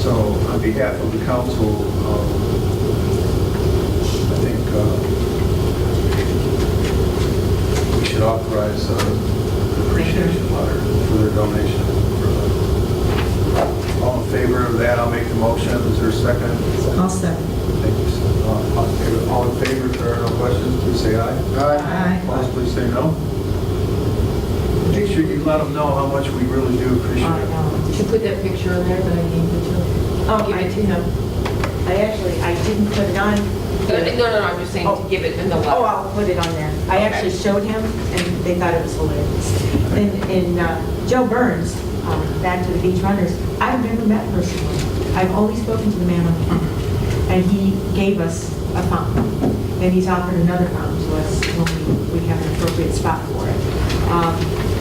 So on behalf of the council, I think we should authorize an appreciation letter for their donation. All in favor of that, I'll make the motion. Is there a second? I'll second. Thank you. All in favor, if there are no questions, please say aye. Aye. Opposed, please say no. Make sure you let them know how much we really do appreciate it. You should put that picture in there that I gave you to. Give it to him. I didn't put it on. No, I'm just saying to give it in the letter. Oh, I'll put it on there. I Okay. actually showed him, and they thought it was hilarious. And Joe Burns, Back to the Beach Runners, I've never met personally. I've only spoken to the man on the phone. And he gave us a fountain. And he's offered another fountain to us when we have an appropriate spot for it.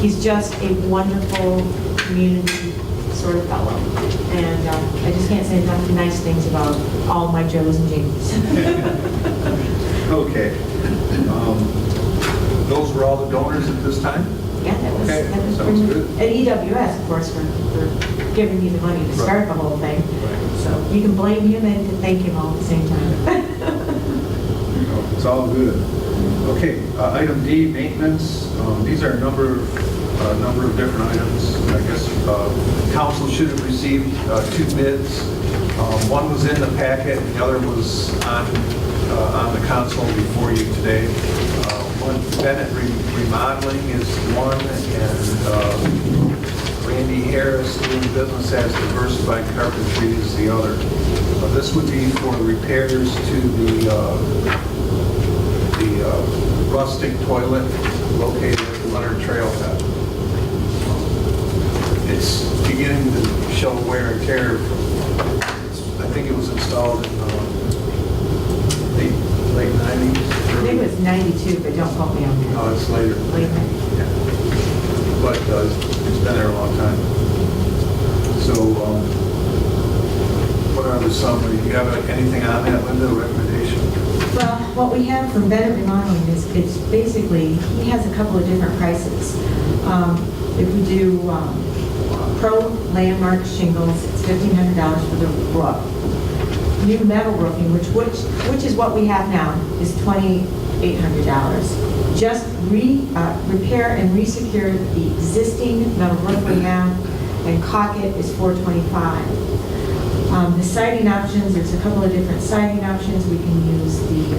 He's just a wonderful community sort of fellow. And I just can't say enough nice things about all my Joes and Jamies. Okay. Those were all the donors at this time? Yeah, that was Sounds pretty good. And EWS, of course, for giving me the money to start the whole thing. So you can blame him and thank him all at the same time. It's all good. Okay, item D, maintenance. These are a number of different items. I guess council should have received 2 bids. One was in the packet, and the other was on the console before you today. One, Bennett Remodeling is one, and Randy Harris doing business as Diversified Carpentry is the other. This would be for repairs to the rustic toilet located at the Leonard Trailhead. It's beginning to show wear and tear. I think it was installed in late 90s. I think it was 92, but don't quote me on that. No, it's later. Late 90s. Yeah. But it's been there a long time. So what are the summary? Do you have anything on that, Linda, recommendation? Well, what we have from Bennett Remodeling is it's basically, he has a couple of different prices. If we do Pro Landmark shingles, it's $1,500 for the roof. New metal roofing, which is what we have now, is $2,800. Just repair and resecure the existing metal roof we have and Cockett is $425. The siding options, there's a couple of different siding options. We can use the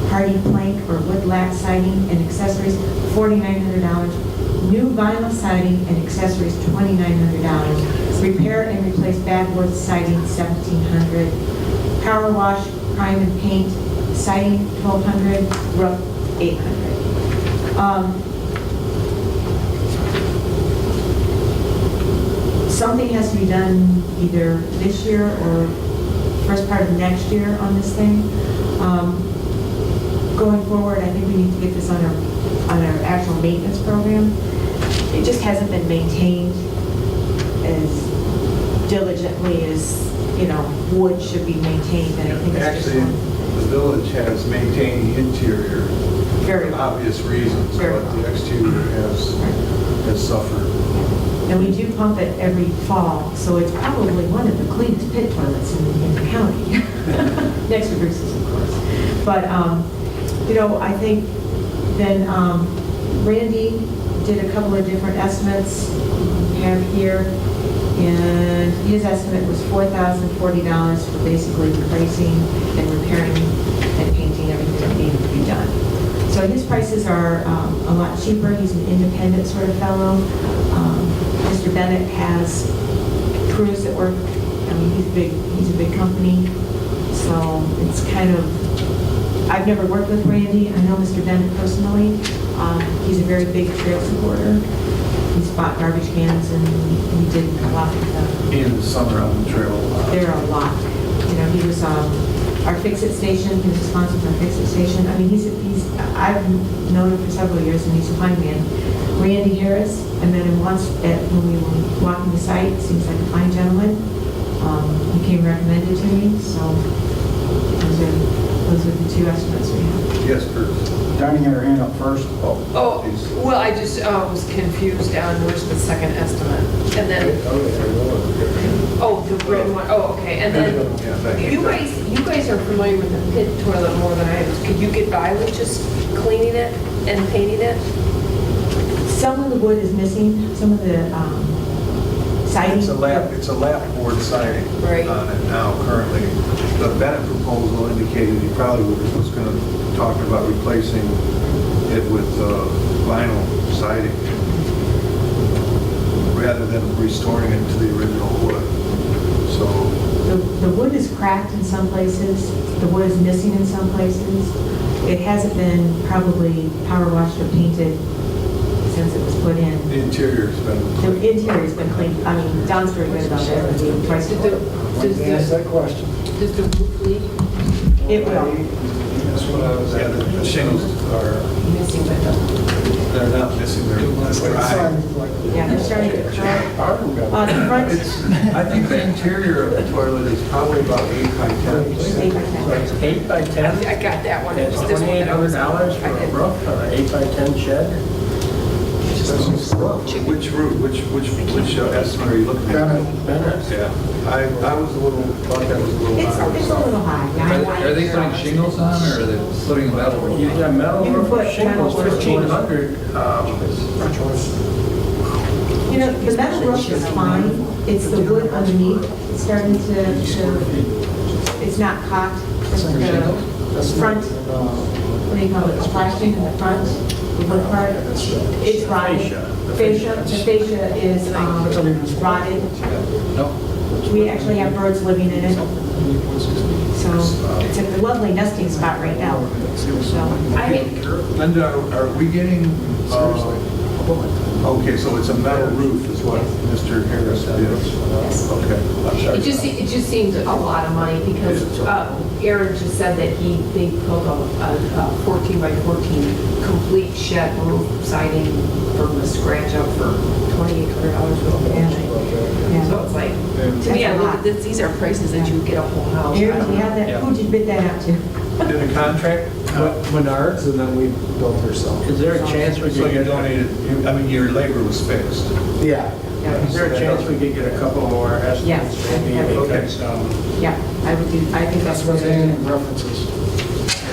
hardy plank or wood lat siding and accessories, $4,900. New vinyl siding and accessories, $2,900. Repair and replace backboard siding, $1,700. Power wash, prime and paint, siding, $1,200. Roof, $800. Something has to be done either this year or first part of next year on this thing. Going forward, I think we need to get this on our actual maintenance program. It just hasn't been maintained as diligently as, wood should be maintained, and I think it's just Actually, the village has maintained the interior very for well. obvious reasons, Very but the exterior has suffered. And we do pump it every fall, so it's probably one of the cleanest pit toilets in the county. Next to Bruce's, of course. But, I think then Randy did a couple of different estimates we have here, and his estimate was $4,040 for basically replacing and repairing and painting everything that needed to be done. So his prices are a lot cheaper. He's an independent sort of fellow. Mr. Bennett has crews that work, he's a big company. So it's kind of, I've never worked with Randy. I know Mr. Bennett personally. He's a very big trail supporter. He's bought garbage cans and he did a lot with them. In the summer on the trail. There are a lot. He was our Fix-It station. He was responsible for our Fix-It station. I've known him for several years, and he's a fine man. Randy Harris, I met him once when we were walking the site. Seems like a fine gentleman. He came recommended to me, so those are the two estimates we have. Yes, Bruce. Donnie had her hand up first. Oh, well, I just was confused on where's the second estimate. And then, the written one. Oh, okay. And then, you guys are familiar with the pit toilet more than I am. Could you get by with just cleaning it and painting it? Some of the wood is missing, some of the siding. It's a lap board siding Right. on it now currently. The Bennett proposal indicated he probably was going to talk about replacing it with vinyl siding rather than restoring it to the original wood. So The wood is cracked in some places, the wood is missing in some places. It hasn't been probably power washed or painted since it was put in. the interior's been. The interior's been cleaned, Don's very good about that. Twice a week. Ask that question. Does the roof leak? It will. That's what I was at. The shingles are, Missing window. they're not missing, they're dry. Yeah, they're starting to dry. The front, I think the interior of the toilet is probably about 8 by 10. 8 by 10. 8 by 10? I got that one. It's This one that I was- $2,800 for a roof on an 8 by 10 shed? Which route, which estimate are you looking at? Bennett. Yeah, I was a little, thought that was a little it's a high. little high. Are they putting shingles on, or are they putting a metal roof You on? got metal You can roof put shingles, metal roof. 1,500. The metal roof is fine. It's the wood underneath. It's starting to it's not cocked. The front, what do you call it, the plastic in the front, the wood part, it's rotted. The fascia is rotted. No? We actually have birds living in it. So it's a lovely nesting spot right now. So Linda, are we getting, okay, so it's a metal roof is what Mr. Harris did? Okay, I'm sorry. It just seems a lot of money because Aaron just said that they built a 14 by 14 complete shed roof siding from the scratch up for $2,800 for the whole thing. So it's like, to me, I look at this, these are prices that you would get a whole house. Aaron, do you have that? Who'd you bid that out to? Did a contract? Menards, and then we built ourselves. Is there a chance we So could you get, donated, your labor was fixed? Yeah. is there a chance we could get a couple more estimates? Yes. Maybe Okay. because, Yeah, I think that's what References.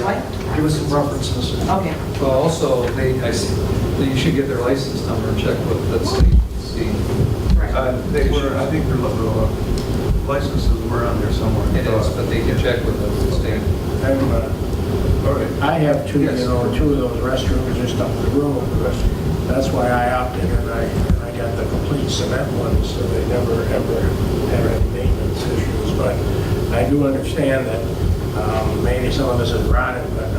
What? Give us some references. Okay. Well, also, you should get their license number and check with the state, see. Right. They were, I think their licenses were on there somewhere. It is, but they can check with the state. All right. I have two, Yes. two of those restrooms just up the road. That's why I opted, and I got the complete cement ones, so they never, ever have any maintenance issues. But I do understand that maybe some of this is rotted, but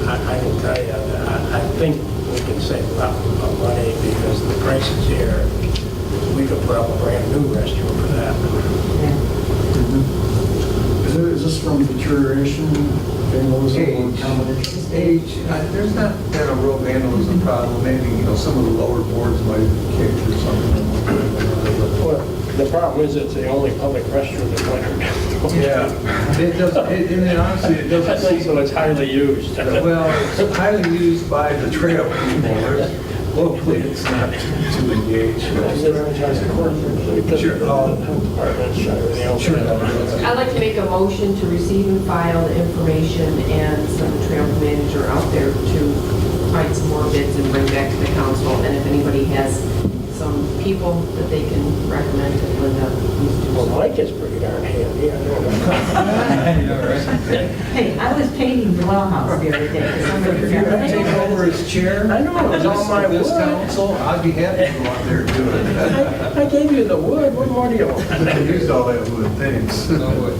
I can tell you that I think we can save a lot of money because the prices here, we could put up a brand new restroom for that. Is this from deterioration, vandalism, or combination? Age, there's not been a real vandalism problem, maybe, some of the lower boards might have kicked or something. Well, the problem is it's the only public restroom in Leonard. Yeah, it doesn't, and honestly, it I doesn't think seem, so, it's highly used. well, it's highly used by the trail people. Hopefully, it's not too engaged. Sure. Sure. I'd like to make a motion to receive and file the information and send the trail manager out there to find some more bids and bring back to the council. And if anybody has some people that they can recommend to Linda, please do Well, so. Mike is pretty darn handy, I know. Hey, I was painting the well house the other day. 'cause somebody If you're going to take forgot. over his chair, I know, it's all my this wood. council, I'd be happy to go out there and do it. I gave you the wood, what more do you want? I used all that wood, thanks. No wood.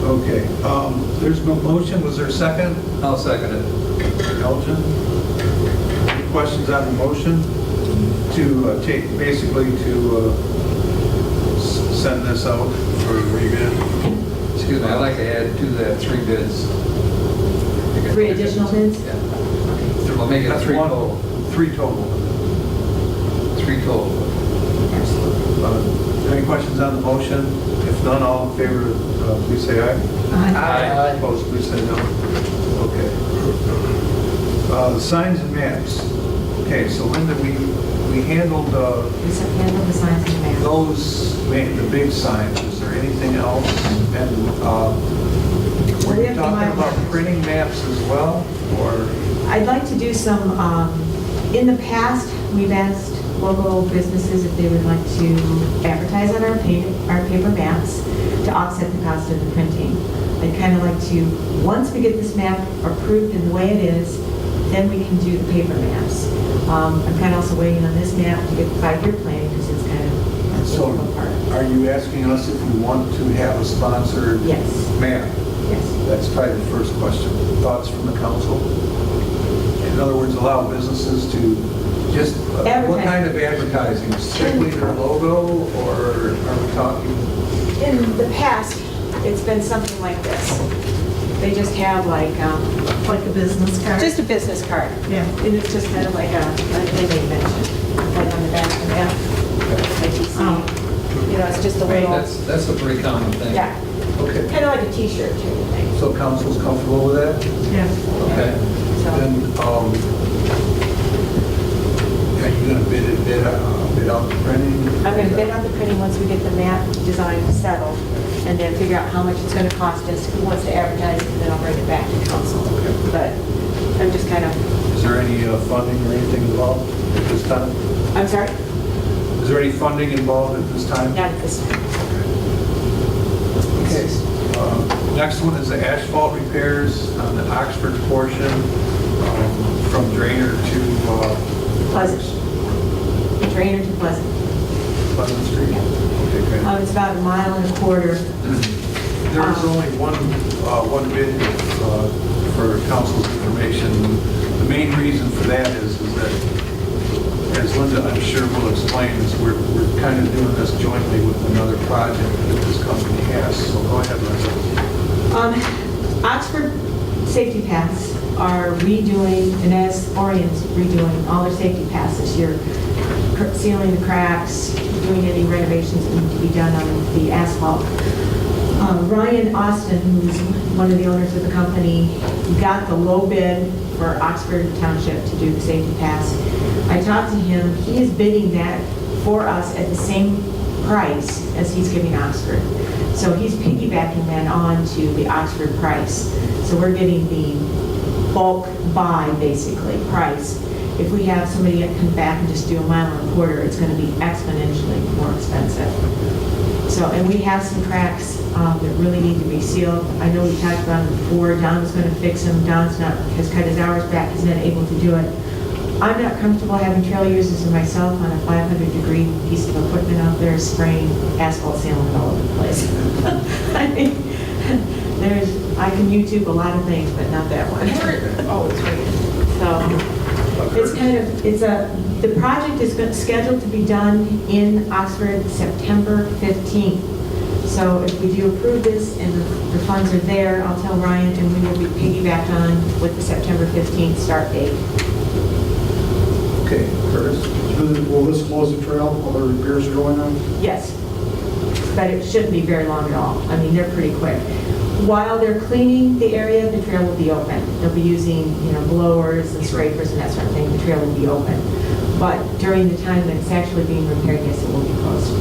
Okay, there's no motion, was there a second? I'll second it. Elton? Any questions on the motion? To take, basically to send this out for rebid? Excuse me, I'd like to add to that 3 bids. 3 additional bids? Yeah. Well, make it That's 3 one. total. 3 total. 3 total. Any questions on the motion? If none, all in favor, please say aye. Aye. Opposed, please say no. Okay. The signs and maps. Okay, so Linda, we handled We said handle the signs and maps. those, the big signs. Is there anything else? And were We you have to talking line about up. printing maps as well? Or, I'd like to do some, in the past, we've asked local businesses if they would like to advertise on our paper maps to offset the cost of the printing. I'd kind of like to, once we get this map approved in the way it is, then we can do the paper maps. I'm kind of also waiting on this map to get the 5-year plan because it's kind of so apart. are you asking us if we want to have a sponsored Yes, map? yes. That's probably the first question. Thoughts from the council? In other words, allow businesses to just, what Advertise. kind of advertising? Strictly their logo, or are we talking? In the past, it's been something like this. They just have like a business card? Just a business card, yeah. And it's just kind of like they may mention, like on the back of the map, like you see. It's just a little, That's a pretty common thing. yeah, Okay, kind of like a T-shirt type of thing. so council's comfortable with that? Yeah. Okay. So, Then, are you gonna bid out the printing? I'm going to bid out the printing once we get the map design settled, and then figure out how much it's going to cost us, who wants to advertise it, and then I'll bring it back to council. But I'm just kind of, Is there any funding or anything involved at this time? I'm sorry, Is there any funding involved at this time? not at this time. Okay. Next one is the asphalt repairs on the Oxford portion from Drainer to Pleasant. Drainer to Pleasant. Pleasant Street. Okay, good. It's about 1.25 miles. There's only one bid for council's information. The main reason for that is that, as Linda, I'm sure will explain, is we're kind of doing this jointly with another project that this company has. So go ahead, Linda. Oxford Safety Paths are redoing, and as Orion's redoing all their safety paths this year, sealing the cracks, doing any renovations that need to be done on the asphalt. Ryan Austin, who's one of the owners of the company, got the low bid for Oxford Township to do the safety paths. I talked to him, he is bidding that for us at the same price as he's giving Oxford. So he's piggybacking that on to the Oxford price. So we're getting the bulk buy, basically, price. if we have somebody that come back and just do a mile and a quarter, it's going to be exponentially more expensive. So, and we have some cracks that really need to be sealed. I know we talked about them before. Don was going to fix them. Don's not, has cut his hours back. He's not able to do it. I'm not comfortable having trail users and myself on a 500-degree piece of equipment out there spraying asphalt sealant all over the place. I mean, I can YouTube a lot of things, but not that one. Oh, it's right. So, the project is scheduled to be done in Oxford September 15th. So if we do approve this and the funds are there, I'll tell Ryan and we will be piggybacked on with the September 15th start date. Okay, Curtis? Will this close the trail while the repairs are going on? Yes, but it shouldn't be very long at all. I mean, they're pretty quick. While they're cleaning the area, the trail will be open. They'll be using, blowers and scrapers and that sort of thing. The trail will be open. But during the time that it's actually being repaired, yes, it will be closed.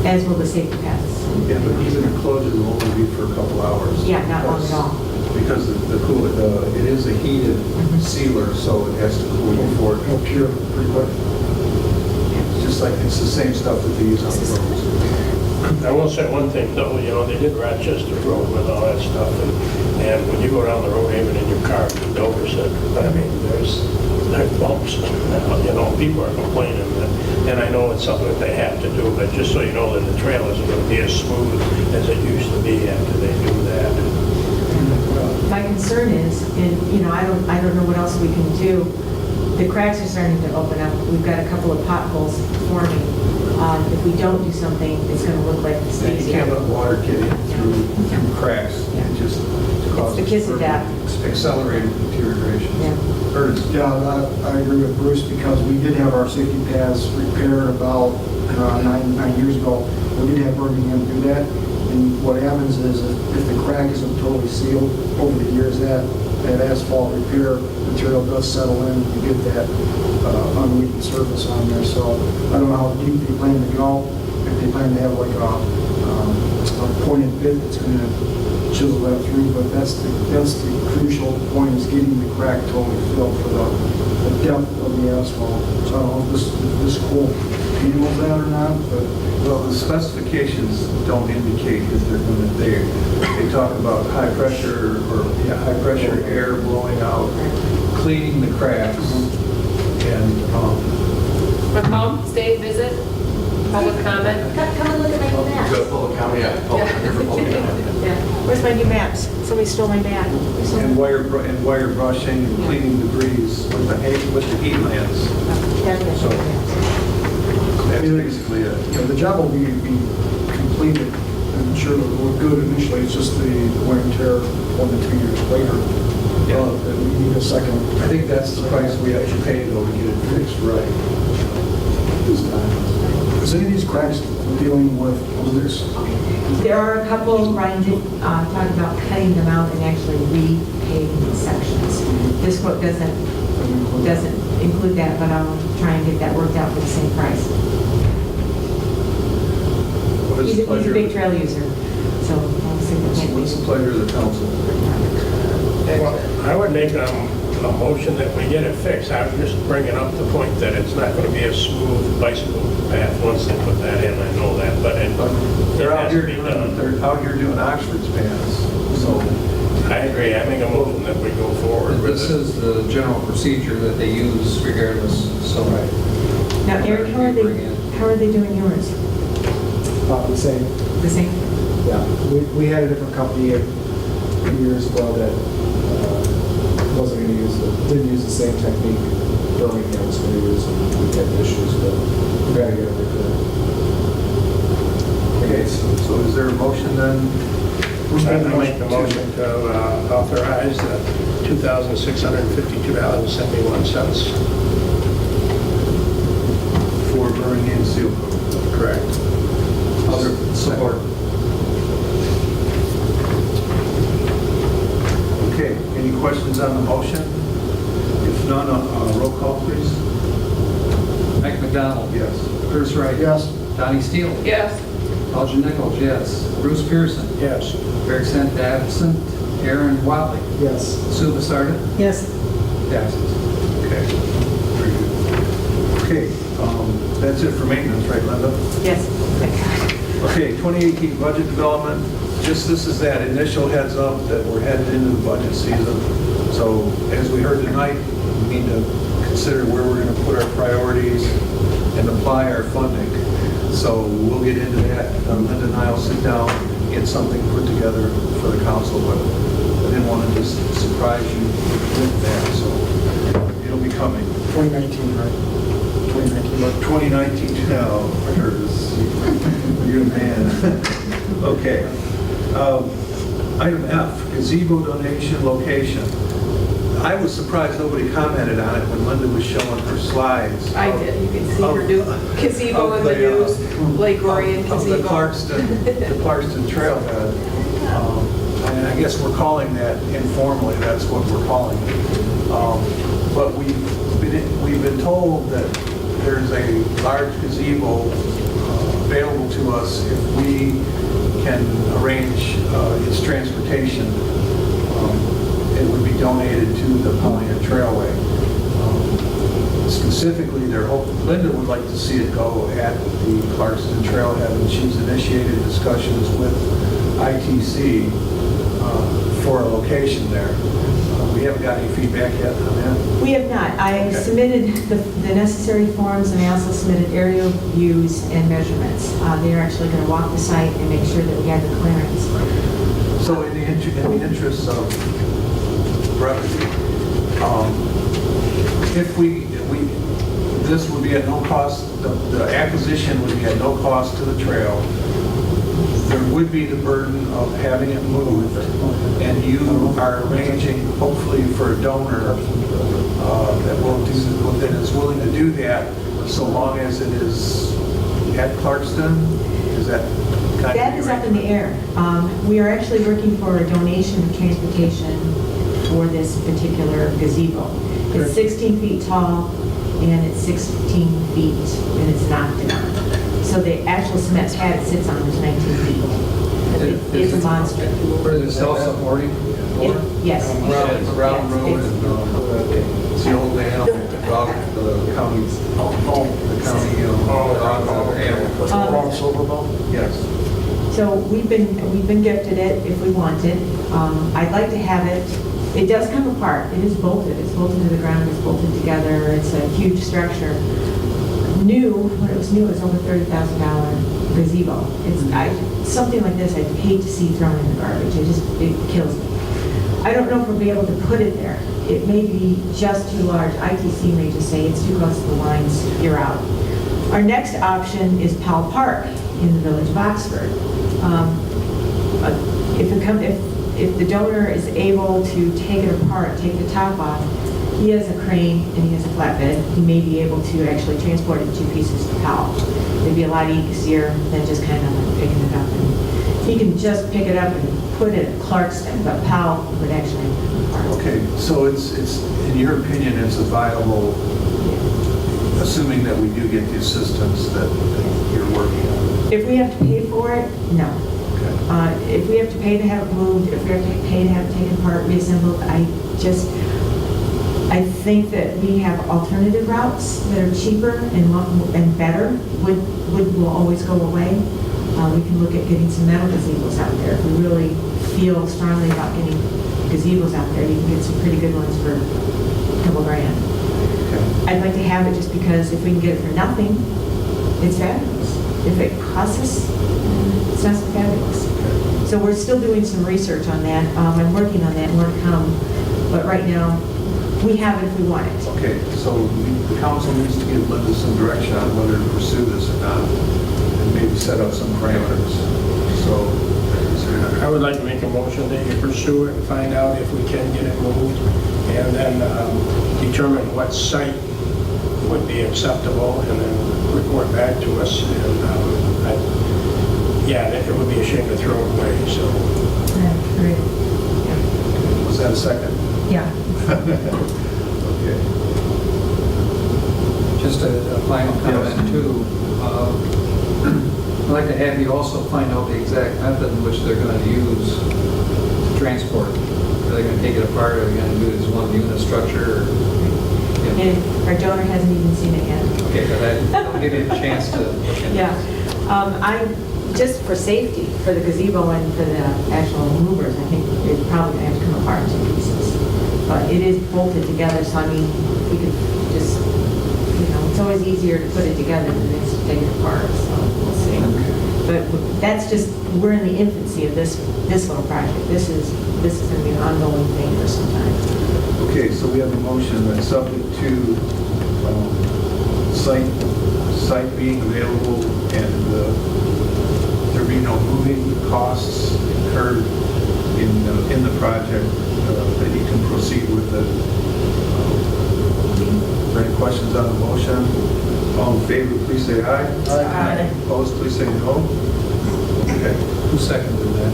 As will the safety paths. Yeah, but even a closure will only be for a couple hours. Yeah, not long at all. Because it is a heated sealer, so it has to cool before it It'll cure pretty quick. It's just like, it's the same stuff that they use on the roads. I will say one thing though, they did Rochester Road with all that stuff, and when you go down the road, even in your car, Dover said, I mean, there's bumps, people are complaining, and I know it's something that they have to do, but just so you know that the trail isn't going to be as smooth as it used to be after they do that. My concern is, and I don't know what else we can do. The cracks are starting to open up. We've got a couple of potholes forming. If we don't do something, it's going to look like it's You easy. can't let water get in through cracks. It just causes the kiss of death. accelerated deterioration. Yeah. Curtis? Yeah, I agree with Bruce because we did have our safety paths repaired about 9 years ago. We did have Birmingham do that. And what happens is if the crack isn't totally sealed over the years, that asphalt repair material does settle in. You get that unweakened surface on there. So I don't know how deep they plan to go. If they plan to have like a pointed bit that's going to chisel that through, but that's the crucial point is getting the crack totally filled for the depth of the asphalt. So I don't know if this quote handles that or not, but Well, the specifications don't indicate that they're going to, they talk about high pressure air blowing out, cleaning the cracks, and, But come, stay, visit, public comment. Come and look at my new map. Go full county, Yeah. Where's my new maps? Somebody stole my bag. and wire brushing and cleaning debris with the heat lamps. So that's basically it. the job will be completed and sure it'll look good initially. It's just the wear and tear 1 to 2 years later. That we need a second. I think that's the price we have to pay though to get it fixed right this time. Is any of these cracks dealing with this? There are a couple, Ryan did talk about cutting them out and actually repaving sections. This quote doesn't include that, but I'll try and get that worked out for the same price. What is He's the a pleasure? big trail user, so I'll see if I can't What's the wait. pleasure of the council? Well, I would make a motion that we get it fixed. I was just bringing up the point that it's not going to be a smooth bicycle path once they put that in, I know that, but it They're out has here to be done. doing Oxford's paths, so. I agree, I make a motion that we go forward with This it. is the general procedure that they use regardless, so. Now, Eric, how are they doing yours? About the same. The same? Yeah, we had a different company a few years ago that wasn't going to didn't use the same technique Birmingham was going to use, and we had issues, but we got to get it repaired. Okay, so is there a motion then? I make the motion to authorize $2,652.71 For Birmingham Seal Coat. correct. Other support. Okay, any questions on the motion? If none, roll call please. Mike McDonald. Yes. Curtis Wright. Yes. Donnie Steele. Yes. Elgin Nichols, yes. Bruce Pearson. Yes. Eric Sent absent. Aaron Watley. Yes. Sue Basarda. Yes. Passes. Okay. Okay, very good. Okay, that's it for maintenance, right, Linda? Yes. Okay, 2018 budget development, this is that initial heads up that we're headed into the budget season. So as we heard tonight, we need to consider where we're going to put our priorities and apply our funding. So we'll get into that. Linda and I will sit down, get something put together for the council, but I didn't want to just surprise you with that, so it'll be coming. 2019, right? 2019, but 2019, no, you're a man. Okay. Item F, gazebo donation location. I was surprised nobody commented on it when Linda was showing her slides. I did, you can see her new gazebo in the news, Lake Orion Of the gazebo. Clarkston Trailhead. And I guess we're calling that informally, that's what we're calling it. But we've been told that there's a large gazebo available to us if we can arrange its transportation. It would be donated to the Paulina Trailway. Specifically, Linda would like to see it go at the Clarkston Trailhead, and she's initiated discussions with ITC for a location there. We haven't got any feedback yet on that. We have not. I Okay. submitted the necessary forms, and I also submitted aerial views and measurements. They are actually going to walk the site and make sure that we have the clearance. So in the interest of brevity, if this would be at no cost, the acquisition would be at no cost to the trail. There would be the burden of having it moved, and you are arranging, hopefully, for a donor that is willing to do that, so long as it is at Clarkston. Is that kind of? That is up in the air. We are actually working for a donation of transportation for this particular gazebo. It's 16 feet tall, and it's 16 feet, and it's an octagon. So the actual cement pad it sits on is 19 feet. It's a monster. Where is it self-supporting? Yes. Brown Road Yes, and, it's the old man, the county, Wrong silver ball? yes. So we've been gifted it if we want it. I'd like to have it. It does come apart. It is bolted. It's bolted to the ground. It's bolted together. It's a huge structure. When it was new, it was over $30,000 gazebo. Something like this, I'd hate to see thrown in the garbage. It kills me. I don't know if we'll be able to put it there. It may be just too large. ITC may just say it's too close to the lines, you're out. Our next option is Powell Park in the village of Oxford. If the donor is able to take it apart, take the top off, he has a crane and he has a flatbed. He may be able to actually transport it in 2 pieces to Powell. It'd be a lot easier than just kind of like picking it up. And he can just pick it up and put it at Clarkston, but Powell would actually. Okay, so it's, in your opinion, it's a viable, assuming that we do get the assistance that you're working on? If we have to pay for it, no. Okay. If we have to pay to have it moved, if we have to pay to have it taken apart, reassembled, I think that we have alternative routes that are cheaper and better will always go away. We can look at getting some metal gazebos out there. If we really feel strongly about getting gazebos out there, you can get some pretty good ones for a couple grand. Okay. I'd like to have it just because if we can get it for nothing, it's fabulous. If it costs us, it's not so fabulous. So we're still doing some research on that. I'm working on that, more to come. But right now, we have it if we want it. Okay, so the council needs to give Linda some direction on whether to pursue this or not, and maybe set up some parameters. So, I would like to make a motion that you pursue it and find out if we can get it moved, and then determine what site would be acceptable, and then report back to us. And it would be a shame to throw it away, so. was that a second? Yeah. Okay. Just a final comment too. I'd like to have you also find out the exact method in which they're going to use to transport. Are they going to take it apart? Are they going to do it as one unit structure? Or, And our donor hasn't even seen it yet. Okay, but that'll give you a chance to look at it. Yeah. Just for safety, for the gazebo and for the actual movers, I think it's probably going to have to come apart in two pieces. But it is bolted together, so I mean, we could just, it's always easier to put it together than it is to take it apart, so we'll see. But that's just, we're in the infancy of this little project. This is going to be an ongoing thing for some time. Okay, so we have a motion that's subject to site being available and there be no moving costs incurred in the project, that you can proceed with it. Are there any questions on the motion? All in favor, please say aye. Aye. Opposed, please say no. Okay. Who seconded that?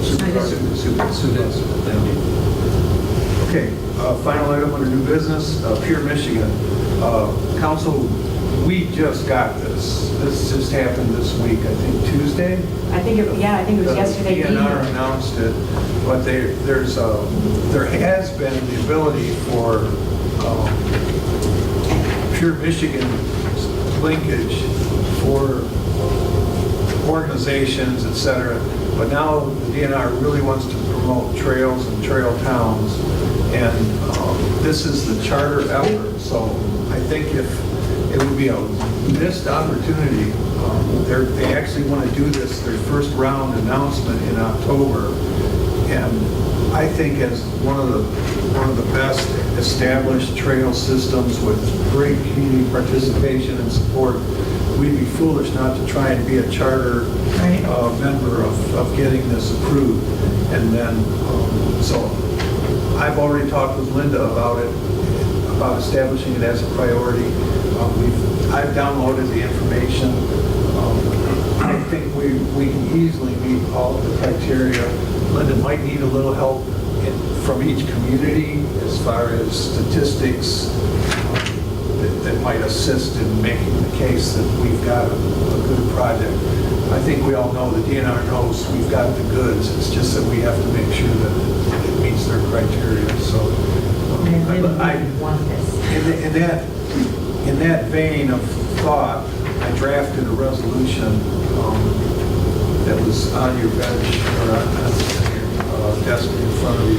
Sue did. Thank you. Okay, final item under new business, Pure Michigan. Council, we just got this. This just happened this week, I think Tuesday. I think it was yesterday The evening. DNR announced it, but there has been the ability for Pure Michigan linkage for organizations, et cetera. But now the DNR really wants to promote trails and trail towns, and this is the charter effort. So I think if it would be a missed opportunity, they actually want to do this, their first round announcement in October, and I think as one of the best established trail systems with great community participation and support, we'd be foolish not to try and be a charter member of getting this approved. And then, so I've already talked with Linda about it, about establishing it as a priority. I've downloaded the information. I think we can easily meet all of the criteria. Linda might need a little help from each community as far as statistics that might assist in making the case that we've got a good project. I think we all know, the DNR knows we've got the goods. It's just that we have to make sure that it meets their criteria. So in that vein of thought, I drafted a resolution that was on your bench or on your desk in front of you.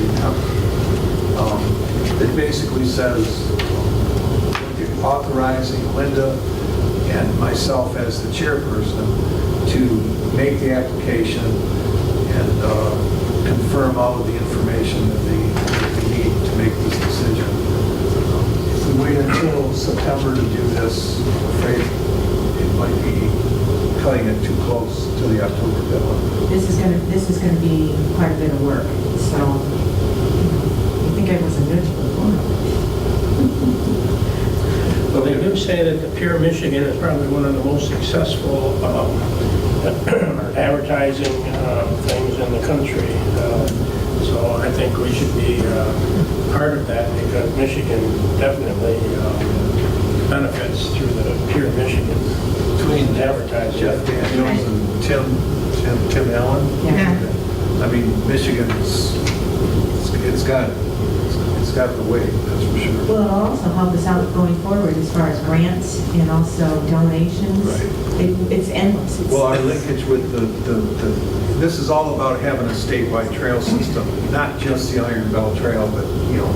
It basically says authorizing Linda and myself as the chairperson to make the application and confirm all of the information that they need to make this decision. If we wait until September to do this, I'm afraid it might be cutting it too close to the October deadline. This is going to be quite a bit of work, so I think I was a nudge before. Well, they do say that the Pure Michigan is probably one of the most successful advertising things in the country. So I think we should be part of that because Michigan definitely benefits through the Pure Michigan. Between advertising. Jeff Daniels and Tim Allen. Yeah. I mean, Michigan's, it's got the weight, that's for sure. Well, it'll also help us out going forward as far as grants and also donations. Right. It's endless. Well, our linkage with this is all about having a statewide trail system, not just the Iron Belt Trail, but,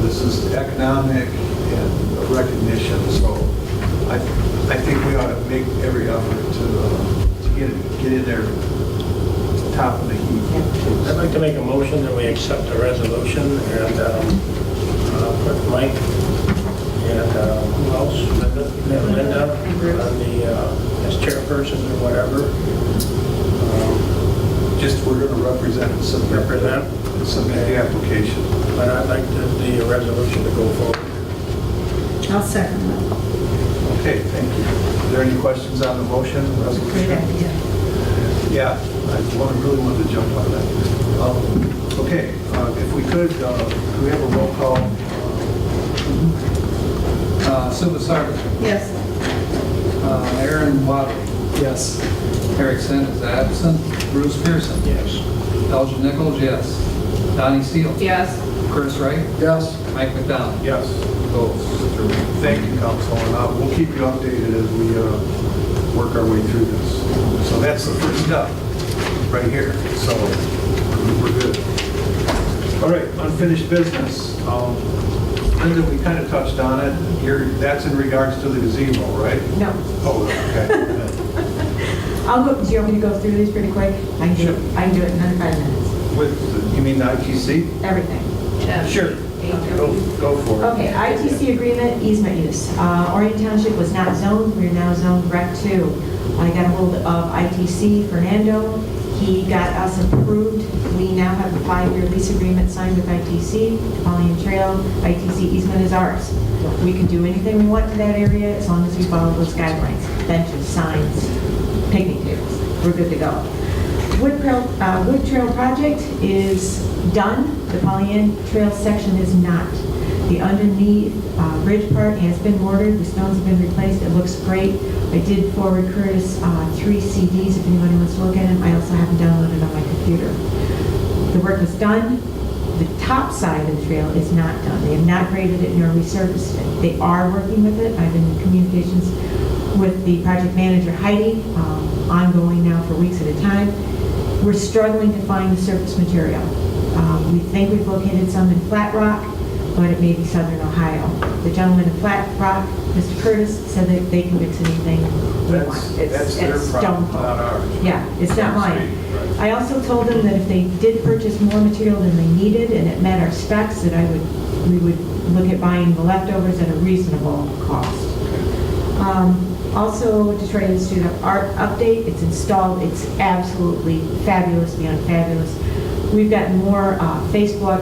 this is economic and recognition. So I think we ought to make every effort to get in there top of the heap. I'd like to make a motion that we accept the resolution and put Mike and who else? Linda on as chairperson or whatever. Just we're going to represent and submit the application. But I'd like the resolution to go forward. I'll second that. Okay, thank you. Are there any questions on the motion, resolution? Great idea. Yeah, I really wanted to jump on that. Okay, if we could we have a roll call? Sue Sargent. Yes. Aaron Wadley. Yes. Erickson is absent. Bruce Pearson. Yes. Elgin Nichols, yes. Donnie Steele. Yes. Curtis Wright, Yes. Mike McDonald. Yes. Votes through. Thank you, Council, and we'll keep you updated as we work our way through this. So that's the first step, right here. So we're good. All right, unfinished business. Linda, we kind of touched on it. That's in regards to the gazebo, right? No. Oh, okay. I'll go, do you want me to go through these pretty quick? I can do Sure. it, I can do it in under 5 minutes. With, you mean the ITC? Everything. Sure. Go for it. Okay, ITC agreement, easement use. Orion Township was not zoned, we are now zoned Rec 2. I got a hold of ITC, Fernando, he got us approved. We now have a 5-year lease agreement signed with ITC, Pollyant Trail. ITC easement is ours. We can do anything we want to that area as long as we follow those guidelines. Benches, signs, picnic tables, we're good to go. Wood Trail project is done. The Pollyant Trail section is not. The underneath bridge part has been mortared. The stones have been replaced. It looks great. I did forward Curtis 3 CDs if anybody wants to look at them. I also have them downloaded on my computer. The work is done. The top side of the trail is not done. They have not graded it nor resurfaced it. They are working with it. I've been in communications with the project manager, Heidi, ongoing now for weeks at a time. We're struggling to find the surface material. We think we've located some in Flat Rock, but it may be Southern Ohio. The gentleman in Flat Rock, Mr. Curtis, said that they can mix anything we want. That's their problem, stone. not ours. Yeah, it's not mine. Right. I also told them that if they did purchase more material than they needed and it met our specs, that we would look at buying the leftovers at a reasonable cost. Also, Detroit Institute of Art update, it's installed, it's absolutely fabulous, beyond fabulous. We've gotten more Facebook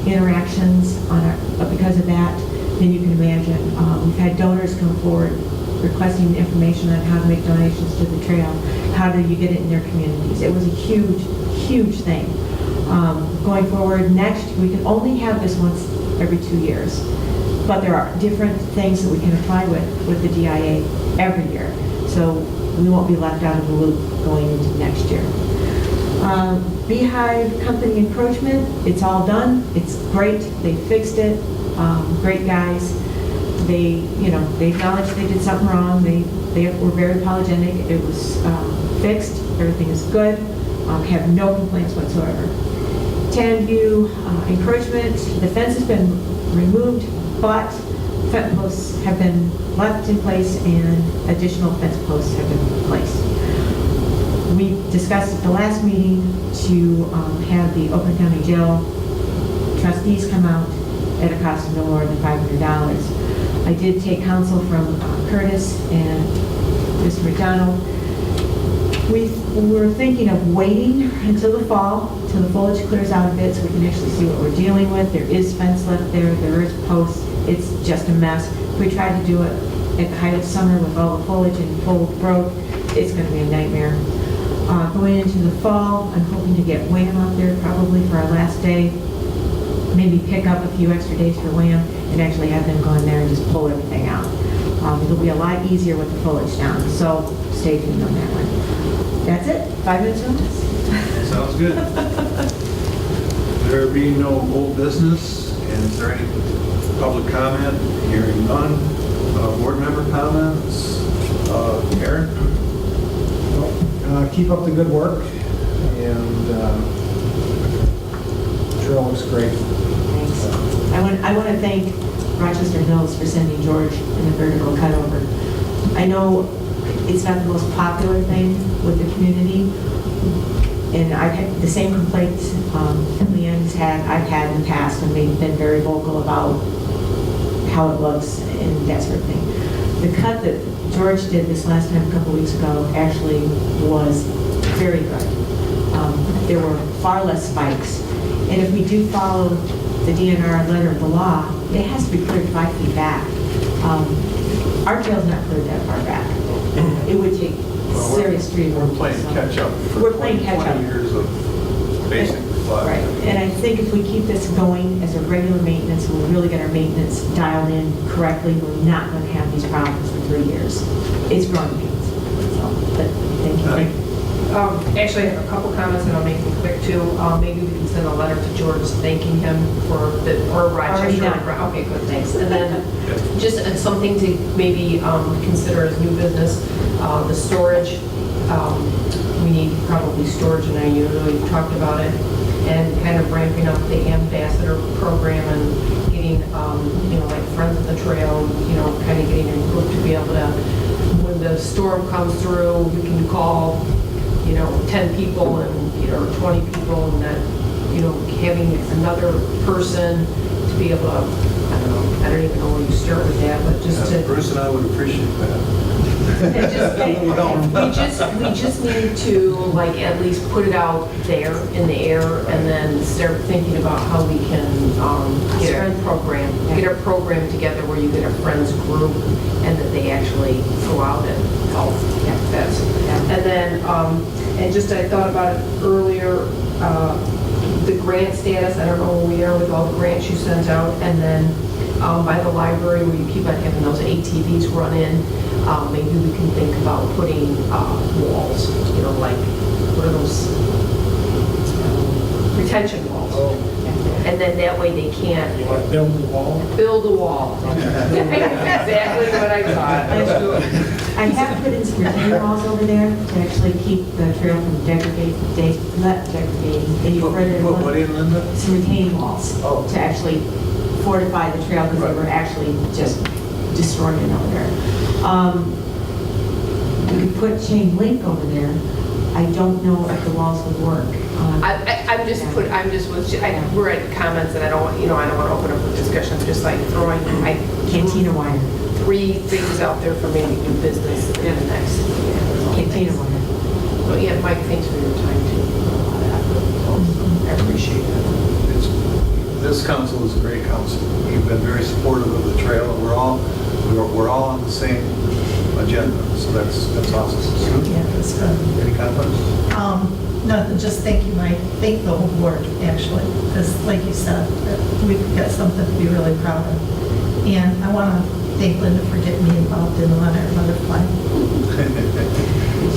interactions on because of that than you can imagine. We've had donors come forward requesting information on how to make donations to the trail, how do you get it in their communities. It was a huge, huge thing. Going forward, next, we can only have this once every 2 years. But there are different things that we can apply with the DIA every year. So we won't be left out of the loop going into next year. Beehive Company encroachment, it's all done. It's great. They fixed it. Great guys. They acknowledged they did something wrong. They were very apologetic. It was fixed. Everything is good. Have no complaints whatsoever. Tandview encroachment, the fence has been removed, but fence posts have been left in place and additional fence posts have been placed. We discussed at the last meeting to have the Oakland County Jail trustees come out at a cost of no more than $500. I did take counsel from Curtis and Mr. McDonald. We were thinking of waiting until the fall, till the foliage clears out a bit so we can actually see what we're dealing with. There is fence left there, there is posts, it's just a mess. If we tried to do it at the height of summer with all the foliage and full growth, it's going to be a nightmare. Going into the fall, I'm hoping to get Wham out there probably for our last day. Maybe pick up a few extra days for Wham and actually have them go in there and just pull everything out. It'll be a lot easier with the foliage down, so stay tuned on that one. That's it, 5 minutes notice. Sounds good. There being no old business, and is there any public comment? Hearing none. Board member comments? Aaron? Keep up the good work, and trail looks great. Thanks. I want to thank Rochester Hills for sending George in the vertical cutover. I know it's not the most popular thing with the community, and I've had the same complaints that Leanne's had, I've had in the past, and they've been very vocal about how it looks and that sort of thing. The cut that George did this last time, a couple weeks ago, actually was very good. There were far less spikes, and if we do follow the DNR letter of the law, it has to be cleared 5 feet back. Our trail's not cleared that far back. It would take serious tree work. We're playing catch up for We're playing catch up. 20 years of basic flood. Right, and I think if we keep this going as a regular maintenance, and we really get our maintenance dialed in correctly, we're not going to have these problems for 3 years. It's growing pains. So, but thank you. Actually, I have a couple comments and I'll make them quick too. Maybe we can send a letter to George thanking him for the, or Already Rochester. done. Okay, good, thanks. And then just something to maybe consider as new business, the storage. We need probably storage in our unit, we've talked about it, and kind of ramping up the ambassador program and getting, like Friends of the Trail, kind of getting a group to be able to, when the storm comes through, you can call 10 people and, or 20 people, and that, having another person to be able to, I don't even know where you start with that, but just to. Bruce and I would appreciate that. We just need to, like, at least put it out there in the air and then start thinking about how we can get a program together where you get a friends group and that they actually go out and help. That's, and then, and just I thought about it earlier, the grant status, I don't know where we are with all the grants you sent out, and then by the library where you keep on having those ATVs run in, maybe we can think about putting walls, like, what are those, retention walls. And then that way they can't You want to build the wall? build a wall. Exactly what I thought. I have put in some retaining walls over there to actually keep the trail from degrading, not degrading, any further. What in, Linda? Some retaining walls Oh. to actually fortify the trail because they were actually just destroying it over there. We could put chain link over there. I don't know if the walls would work. We're at comments and I don't want to open up a discussion. I'm just like throwing, Cantina wire. 3 things out there for maybe new business in the next. Cantina wire. Well, yeah, Mike, thanks for your time too. I appreciate it. This council is a great council. You've been very supportive of the trail, and we're all on the same agenda, so that's awesome. Yeah, that's good. Any comments? Nothing, just thank you, Mike. Thank the whole board, actually, because like you said, we've got something to be really proud of. And I want to thank Linda for getting me involved in the Monarch Butterfly.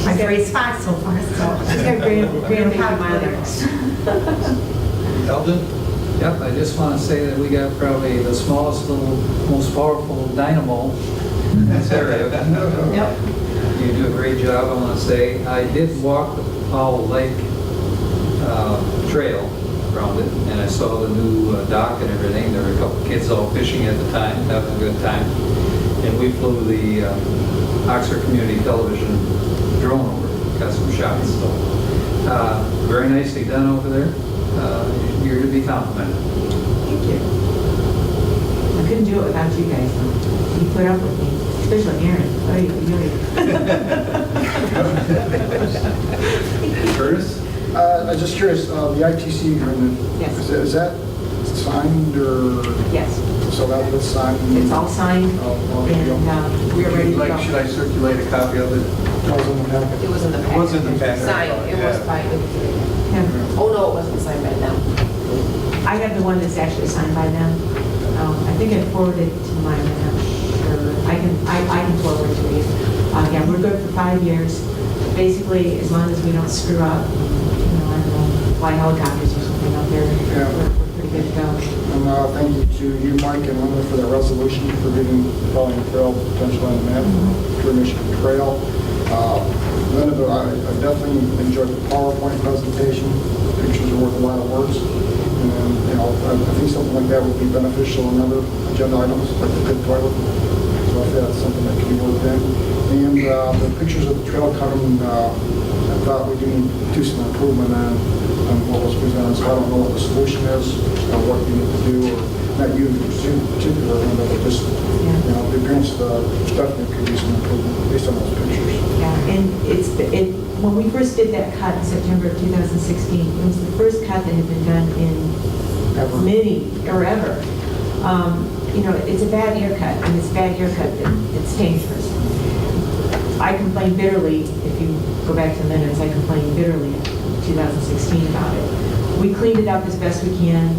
My great spot so far, so. She's got grand monarchs. Eldon? Yep, I just want to say that we got probably the smallest, little, most powerful dynamo in this area. Yep. You do a great job, I want to say. I did walk the Powell Lake trail around it, and I saw the new dock and everything. There were a couple kids all fishing at the time, having a good time. And we flew the Oxford Community Television drone over, got some shots. So, very nicely done over there. You're to be complimented. Thank you. I couldn't do it without you guys, though. You put up with me, especially Aaron. Curtis? I'm just curious, the ITC agreement, Yes. is that signed or, Yes, so that was signed? it's all signed, Oh, and we're ready to go. Should I circulate a copy of it? That was in the packet. It was in the packet. It was in the packet. Signed, it was Yeah. signed. Yeah. Oh, no, it wasn't signed by them. I have the one that's actually signed by them. I think I forwarded it to my manager. I can forward it to you. Yeah, we're good for 5 years. Basically, as long as we don't screw up, I don't know, fly helicopters or something out there, Yeah. we're pretty good to go. And thank you to you, Mike, and Linda for the resolution for giving Pauline Trail potential on the map for Michigan Trail. Linda, I definitely enjoyed the PowerPoint presentation. Pictures are worth a lot of words. And, I think something like that would be beneficial in other agenda items, like the pit toilet. So I think that's something that can be worked in. And the pictures of the trail coming, I thought we do need to do some improvement on what was presented. So I don't know what the solution is, or what we need to do, or not you in particular, but just, the appearance definitely could be some improvement based on those pictures. Yeah, and when we first did that cut in September of 2016, it was the first cut that had been done in many, or ever. It's a bad haircut, and it's a bad haircut that's dangerous. I complained bitterly, if you go back to the minutes, I complained bitterly in 2016 about it. We cleaned it up as best we can.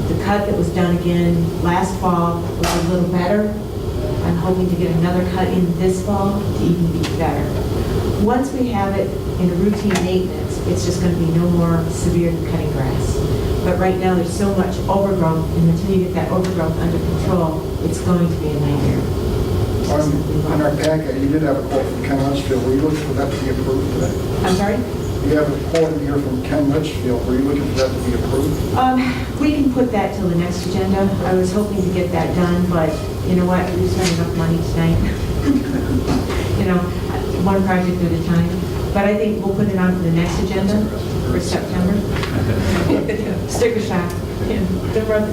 The cut that was done again last fall was a little better. I'm hoping to get another cut in this fall to even be better. Once we have it in a routine maintenance, it's just going to be no more severe than cutting grass. But right now, there's so much overgrowth, and until you get that overgrowth under control, it's going to be a nightmare. It's just gonna be On our wrong. packet, you did have a quote from Ken Litchfield. Were you looking for that to be approved today? I'm sorry? You have a quote in here from Ken Litchfield. Were you looking for that to be approved? We can put that till the next agenda. I was hoping to get that done, but you know what? We spent enough money tonight. You know, one project at a time. But I think we'll put it on for the next agenda for September. Sticker shock. Don't run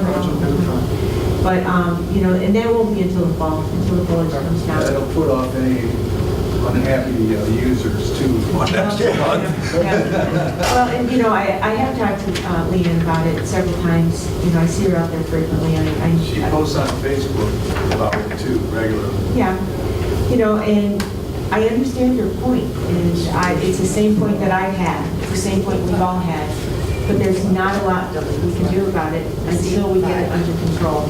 around. But, you know, and that won't be until the fall, until the foliage comes down. That'll put off any unhappy users too one extra month. Well, and you know, I have talked to Leanne about it several times. You know, I see her out there frequently. She posts on Facebook about it too, regularly. Yeah, you know, and I understand your point, and it's the same point that I've had. It's the same point we've all had. But there's not a lot that we can do about it until we get it under control.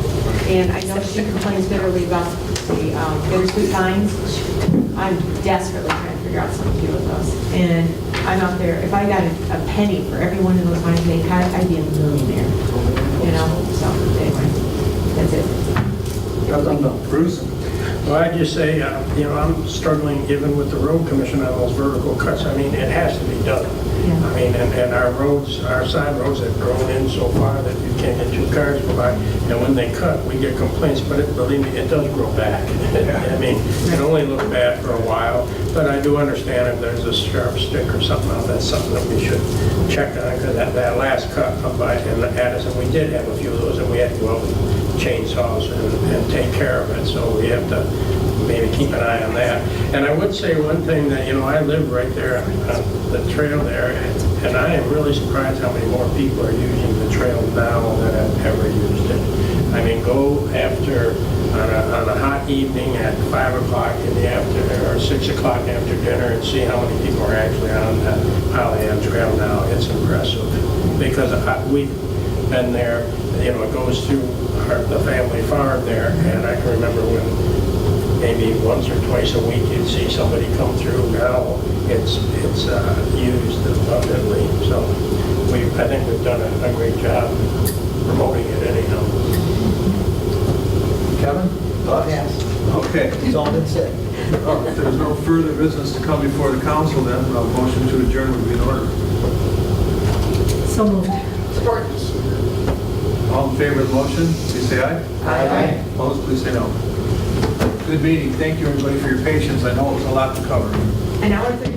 And I know she complains bitterly about the bittersweet vines. I'm desperately trying to figure out something to do with those. And I'm out there, if I got a penny for every one of those vines they cut, I'd be a millionaire. You know, so anyway, that's it. Bruce? Well, I just say, you know, I'm struggling even with the road commission on those vertical cuts. I mean, it has to be done. Yeah. I mean, and our roads, our side roads have grown in so far that you can't get 2 cars by. And when they cut, we get complaints, but believe me, it does grow back. I mean, it only looked bad for a while, but I do understand if there's a sharp stick or something else, that's something that we should check on, because that last cut up by in Addison, we did have a few of those, and we had to go out with chainsaws and take care of it, so we have to maybe keep an eye on that. And I would say one thing that, you know, I live right there on the trail there, and I am really surprised how many more people are using the trail now than have ever used it. I mean, go after, on a hot evening at 5 o'clock in the afternoon, or 6 o'clock after dinner, and see how many people are actually on that Pollyant Trail now. It's impressive, because we've been there, you know, it goes through the family farm there, and I can remember when maybe once or twice a week you'd see somebody come through. Now it's used abundantly, so I think we've done a great job promoting it anyhow. Kevin? Thoughts? Yes. Okay. It's all been said. If there's no further business to come before the council, then a motion to adjourn would be in order. So moved. Support. All in favor of the motion, please say aye. Aye. Opposed, please say no. Good meeting. Thank you, everybody, for your patience. I know it was a lot to cover. An hour and 30